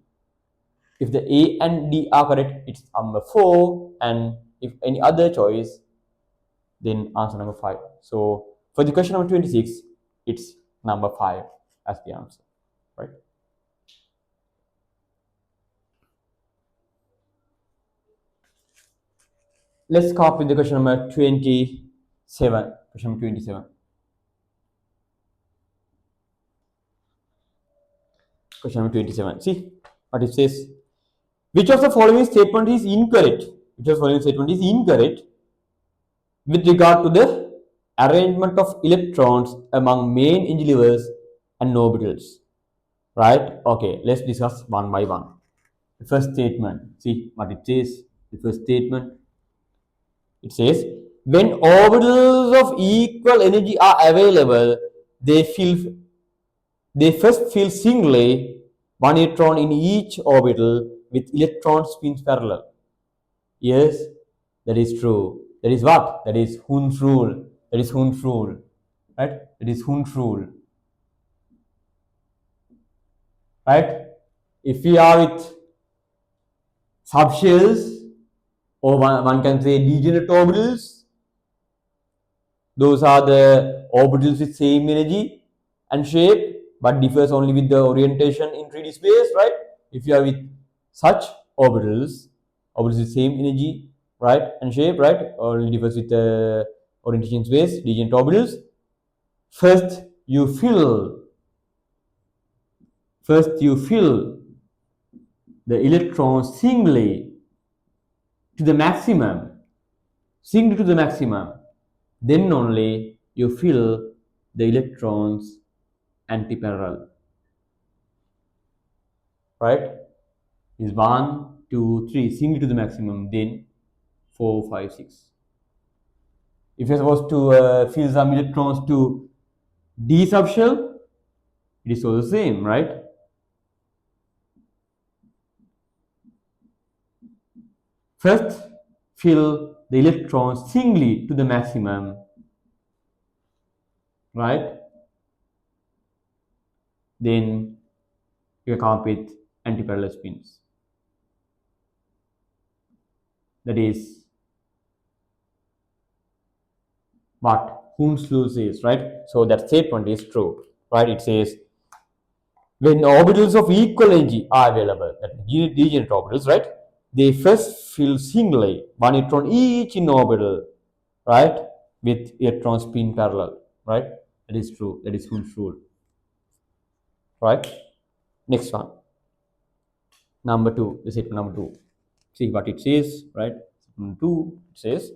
If the A and D are correct, it's number 4. And if any other choice, then answer number 5. So for the question number 26, it's number 5 as the answer, right? Let's copy the question number 27. Question number 27. Question number 27. See what it says. Which of the following statement is incorrect? Which of the following statement is incorrect with regard to the arrangement of electrons among main interlevers and orbitals? Right? Okay, let's discuss one by one. The first statement. See what it says. The first statement. It says, when orbitals of equal energy are available, they first fill singly one electron in each orbital with electron spins parallel. Yes, that is true. That is what? That is Hund's rule. That is Hund's rule. Right? That is Hund's rule. Right? If we are with subshells, or one can say degenerate orbitals, those are the orbitals with same energy and shape, but differs only with the orientation in 3D space, right? If you are with such orbitals with same energy, right, and shape, right, only differs with the orientation in space, degenerate orbitals. First you fill the electrons singly to the maximum, then only you fill the electrons antiparallel, right? Is 1, 2, 3, singly to the maximum, then 4, 5, 6. If you're supposed to fill some electrons to D subshell, it is also the same, right? first fill the electrons singly to the maximum, right? Then you come up with antiparallel spins. That is what Hund's law says, right? So that statement is true, right? It says when orbitals of equal energy are available, that degenerate orbitals, right? They first fill singly, one electron each in orbital, right? With electron spin parallel, right? That is true. That is Hund's rule, right? Next one, number 2. The statement number 2. See what it says, right? Statement 2 it says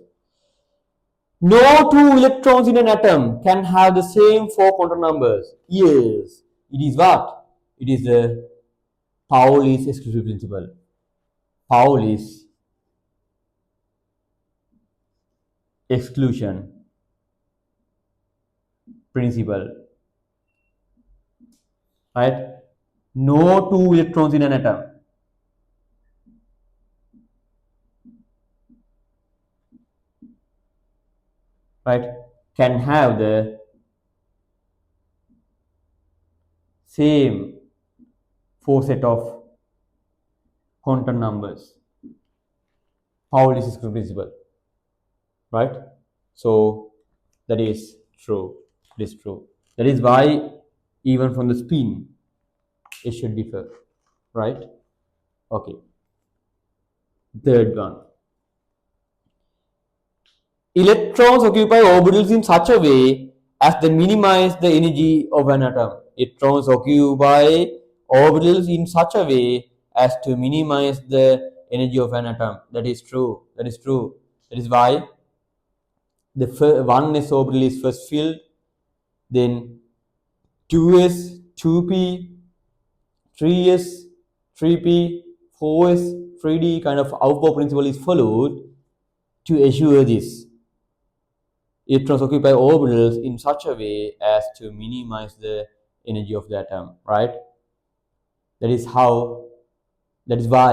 no two electrons in an atom can have the same 4 quantum numbers. Yes, it is what? It is the Pauli's exclusive principle. Pauli's exclusion principle, right? No two electrons in an atom right can have the same 4 set of quantum numbers. Pauli's exclusive principle, right? So that is true. It is true. That is why even from the spin it should differ, right? Okay. Third one. Electrons occupy orbitals in such a way as to minimize the energy of an atom. Electrons occupy orbitals in such a way as to minimize the energy of an atom. That is true. That is true. That is why the 1s orbital is first filled, then 2s, 2p, 3s, 3p, 4s, 3d kind of 𝐓𝐵 principle is followed to assure this. Electrons occupy orbitals in such a way as to minimize the energy of the atom, right? That is why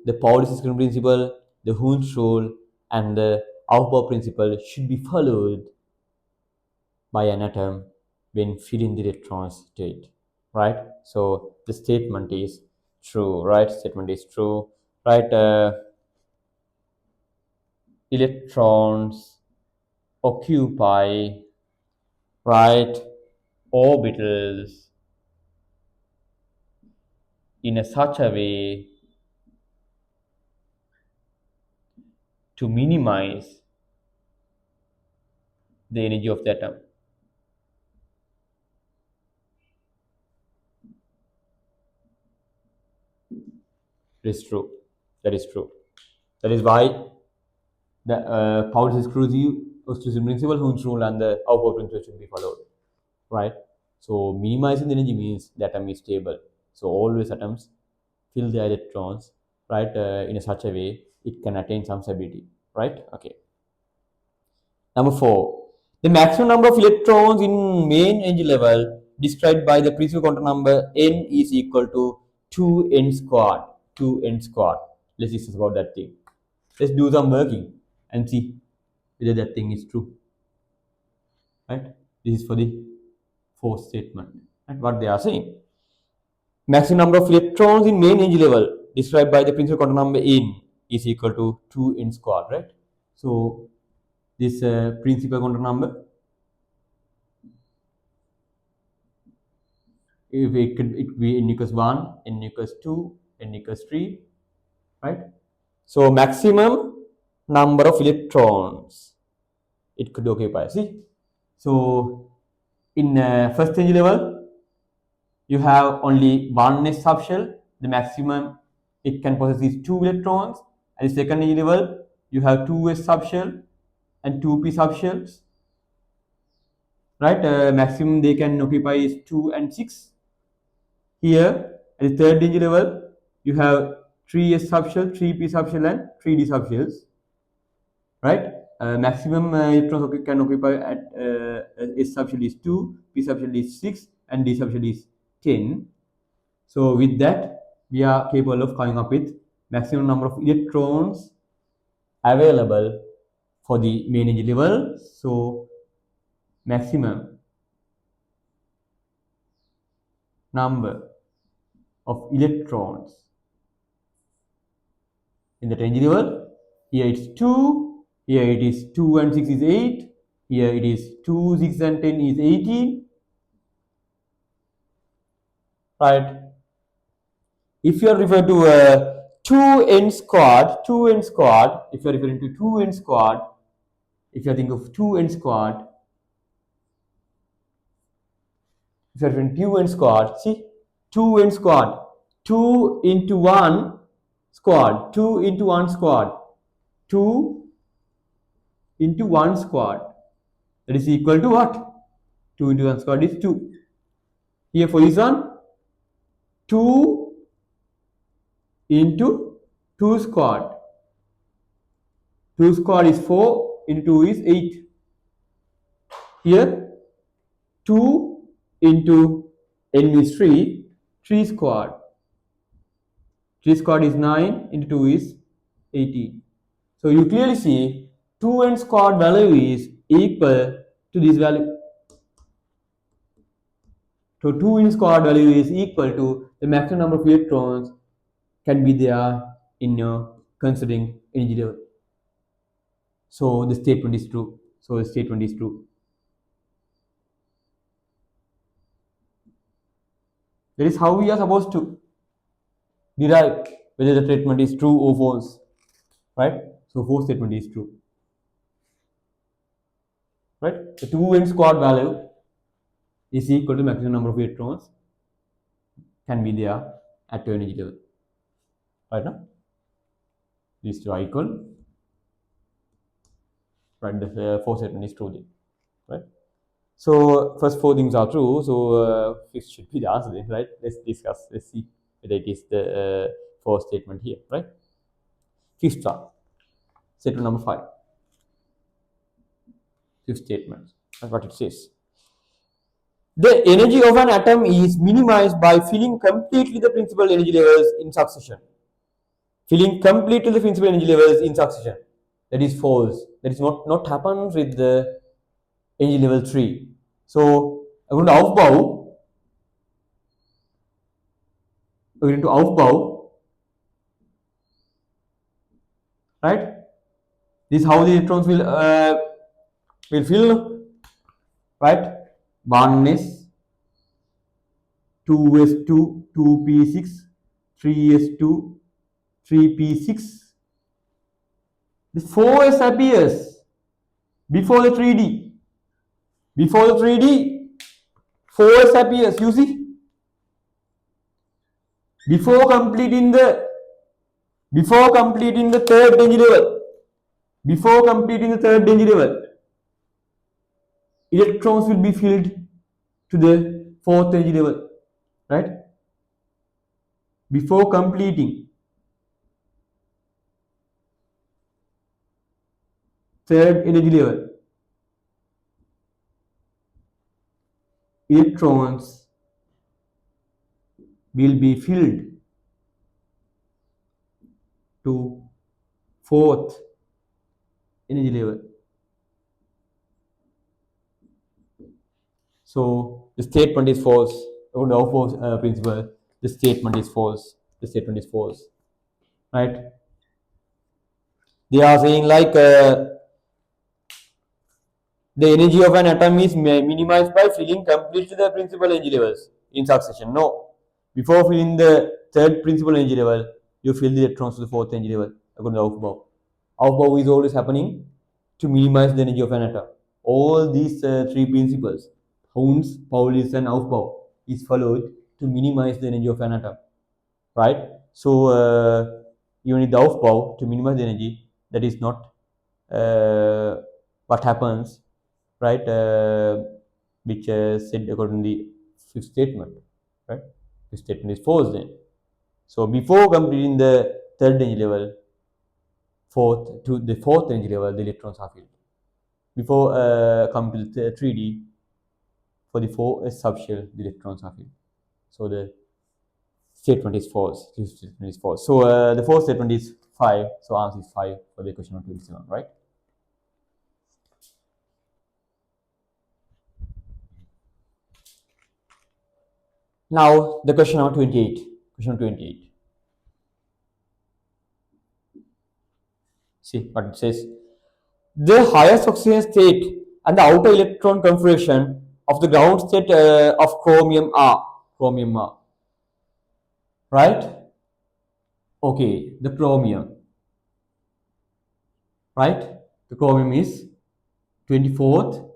the Pauli's exclusion principle, the Hund's rule, and the 𝐓𝐵 principle should be followed by an atom when feeding the electrons to it, right? So the statement is true, right? Statement is true, right? Electrons occupy, right, orbitals in such a way to minimize the energy of the atom. It is true. That is true. That is why the Pauli's exclusion principle, Hund's rule, and the 𝐓𝐵 principle should be followed, right? So minimizing the energy means the atom is stable. So always atoms fill their electrons, right, in such a way it can attain some stability, right? Okay. Number 4. The maximum number of electrons in main energy level described by the principal quantum number n is equal to 2n squared. 2n squared. Let's discuss about that thing. Let's do some working and see whether that thing is true, right? This is for the fourth statement, right? What they are saying. Maximum number of electrons in main energy level described by the principal quantum number n is equal to 2n squared, right? So this principal quantum number, if it could be n equals 1, n equals 2, n equals 3, right? So maximum number of electrons it could occupy. See, so in first energy level you have only 1s subshell. The maximum it can possess is 2 electrons, and the second energy level you have 2s subshell and 2p subshells, right? Maximum they can occupy is 2 and 6. Here at the third energy level you have 3s subshell, 3p subshell, and 3d subshells, right? Maximum electrons can occupy at S subshell is 2, P subshell is 6, and D subshell is 10. So with that we are capable of coming up with maximum number of electrons available for the main energy level. So maximum number of electrons in the energy level. Here it's 2, here it is 2 and 6 is 8, here it is 2, 6 and 10 is 18, right? If you are referring to 2n squared, if you are referring to 2n squared, if you think of 2n squared, if you are referring to 2n squared, see 2n squared, 2 into 1 squared, 2 into 1 squared, 2 into 1 squared, that is equal to what? 2 into 1 squared is 2. Here for this one, 2 into 2 squared. 2 squared is 4, into 2 is 8. Here 2 into n is 3, 3 squared. 3 squared is 9, into 2 is 18. So you clearly see 2n squared value is equal to this value. So 2n squared value is equal to the maximum number of electrons can be there in considering energy level. So the statement is true. So the statement is true. That is how we are supposed to derive whether the statement is true or false, right? So false statement is true, right? The 2n squared value is equal to maximum number of electrons can be there at 2 energy level, right? Now these two are equal, right? The fourth statement is true, right? So first 4 things are true, so fifth should be the answer then, right? Let's discuss, let's see whether it is the fourth statement here, right? Fifth one, statement number 5. Fifth statement, that's what it says. The energy of an atom is minimized by filling completely the principal energy levels in succession. Filling completely the principal energy levels in succession. That is false. That is not happens with the energy level 3. So according to 𝐓𝐵, right? This is how the electrons will fill, right? 1s, 2s2, 2p6, 3s2, 3p6. The 4s appears before the 3d. Before the 3d, 4s appears. You see, before completing the third energy level, electrons will be filled to the fourth energy level, right? Before completing third energy level, electrons will be filled to fourth energy level. So the statement is false. According to 𝐓𝐵 principle, the statement is false. The statement is false, right? They are saying like the energy of an atom is minimized by filling completely the principal energy levels in succession. No, before filling the third principal energy level, you fill the electrons to the fourth energy level. According to 𝐓𝐵, 𝐓𝐵 is always happening to minimize the energy of an atom. All these 3 principles, Houns, Pauli's, and 𝐓𝐵, is followed to minimize the energy of an atom, right? So you need the 𝐓𝐵 to minimize the energy. That is not what happens, right? Which said according to the fifth statement, right? This statement is false then. So before completing the third energy level, to the fourth energy level, the electrons are filled. Before coming to the 3D, for the 4s subshell, the electrons are filled. So the statement is false. This statement is false. So the fourth statement is 5. So answer is 5 for the question number 27, right? Now the question number 28. Question number 28. See what it says. The highest oxygen state and the outer electron configuration of the ground state of chromium are. Chromium are. Right? Okay, the chromium. Right? The chromium is 24th.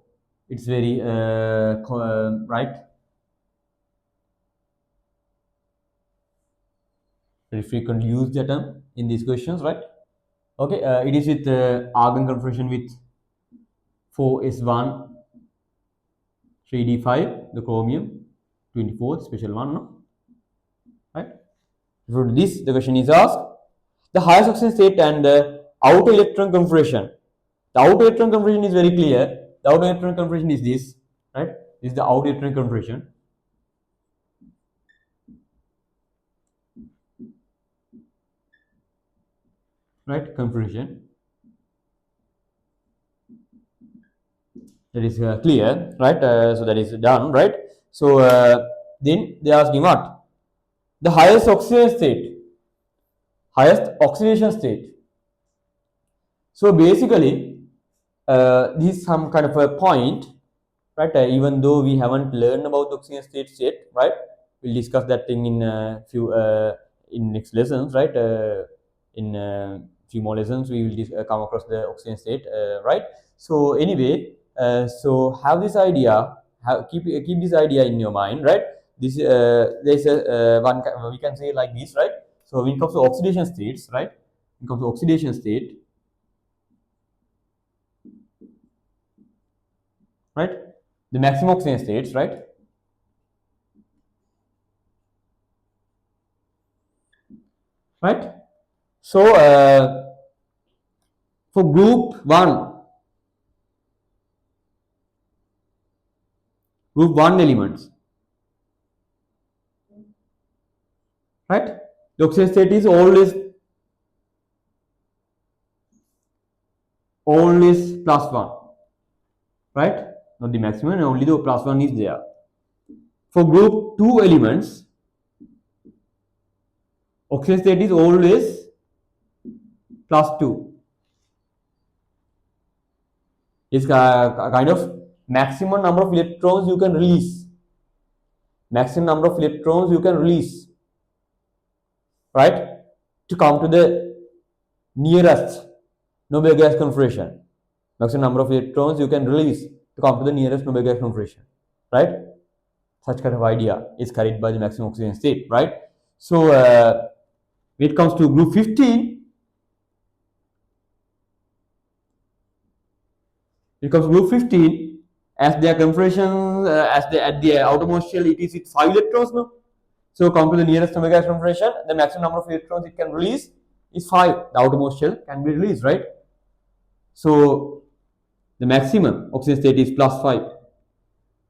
It's very right. Very frequently used the term in these questions, right? Okay, it is with argon configuration with 4s1 3d5, the chromium 24th special one, no? Right? For this, the question is asked the highest oxygen state and the outer electron configuration. The outer electron configuration is very clear. The outer electron configuration is this, right? This is the outer electron configuration. Right, configuration. That is clear, right? So that is done, right? So then they ask me what? The highest oxygen state, highest oxidation state. So basically, this is some kind of a point, right? Even though we haven't learned about the oxygen states yet, right? We'll discuss that thing in few in next lessons, right? In few more lessons, we will come across the oxygen state, right? So anyway, so have this idea, keep this idea in your mind, right? This there's a one we can say like this, right? So when it comes to oxidation states, right? When it comes to oxidation state, right? The maximum oxygen states, right? Right? So for group 1 elements, right? The oxygen state is always +1, right? Not the maximum, only the +1 is there. For group 2 elements, oxygen state is always +2. It's a kind of maximum number of electrons you can release. Maximum number of electrons you can release, right? To come to the nearest noble gas configuration. Maximum number of electrons you can release to come to the nearest noble gas configuration, right? Such kind of idea is carried by the maximum oxygen state, right? So when it comes to group 15, as their configuration, as they at the outermost shell, it is with 5 electrons, no? So come to the nearest noble gas configuration, the maximum number of electrons it can release is 5. The outermost shell can be released, right? So the maximum oxygen state is +5.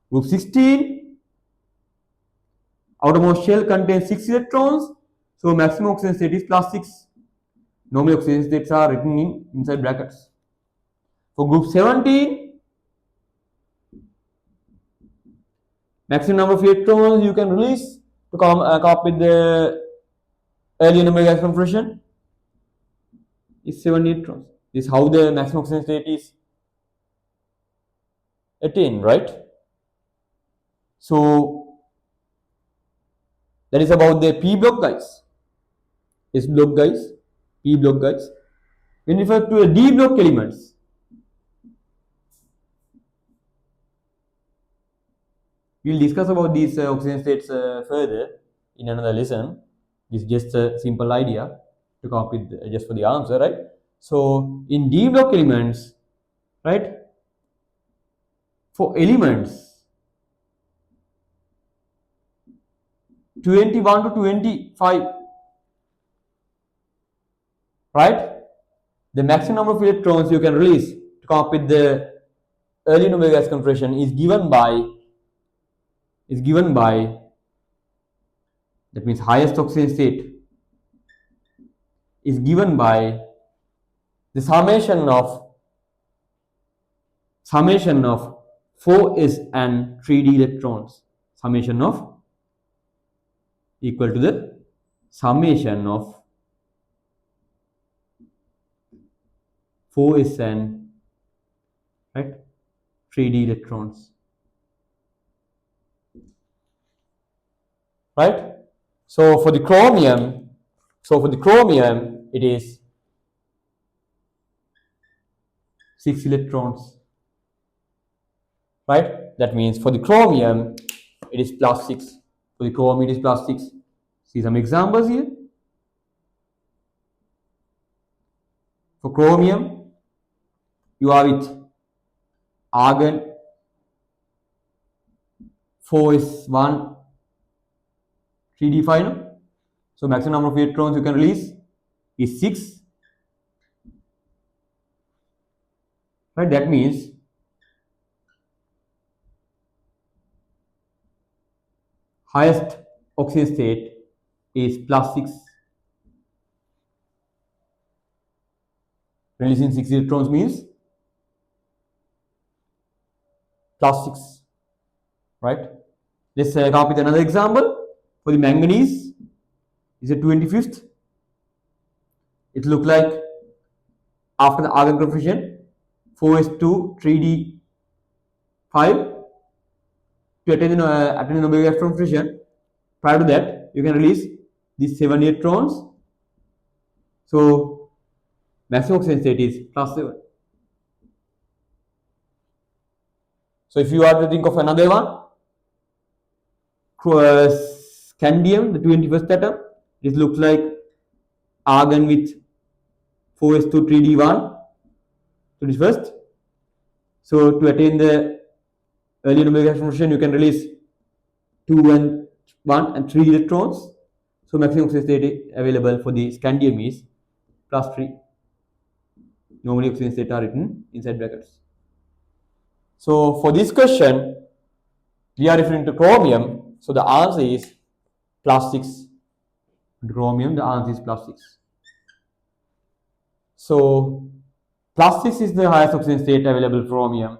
Group 16, outermost shell contains 6 electrons, so maximum oxygen state is +6. Normally oxygen states are written inside brackets. For group 17, maximum number of electrons you can release to come up with the early noble gas configuration is 7 electrons. This is how the maximum oxygen state is attained, right? So that is about the P block, guys. S block, guys. P block, guys. When we refer to the D block elements, we will discuss about these oxygen states further in another lesson. This is just a simple idea to come up with just for the answer, right? So in D block elements, right? For elements 21 to 25, right? The maximum number of electrons you can release to come up with the early noble gas configuration is given by that means highest oxygen state is given by the summation of 4s and 3d electrons. Summation of equal to the summation of 4s and 3d electrons. Right? So for the chromium, it is 6 electrons. Right? That means for the chromium, it is plus 6. For the chromium, it is plus 6. See some examples here. For chromium, you are with argon 4s1 3d5. No? So maximum number of electrons you can release is 6. Right? That means highest oxygen state is plus 6. Releasing 6 electrons means plus 6. Right? Let's come up with another example. For the manganese, is a 25th. It looks like after the argon coefficient 4s2 3d5 to attain the Nobel electron fission. Prior to that, you can release these 7 electrons. So maximum oxygen state is plus 7. So if you are to think of another one, scandium, the 21st atom, it looks like argon with 4s2 3d1 21st. So to attain the early Nobel electron, you can release 2 and 1 and 3 electrons. So maximum oxygen state available for the scandium is plus 3. Normally oxygen state are written inside brackets. So for this question, we are referring to chromium. So the answer is plus 6. Chromium, the answer is plus 6. So plus 6 is the highest oxygen state available for chromium,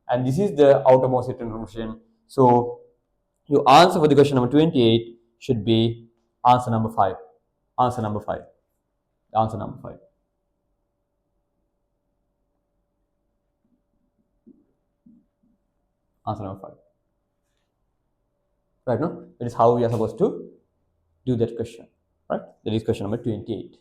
and this is the outermost electron. So your answer for the question number 28 should be answer number 5. Answer number 5. Answer number 5. Answer number 5. Right, no? That is how we are supposed to do that question. Right? That is question number 28.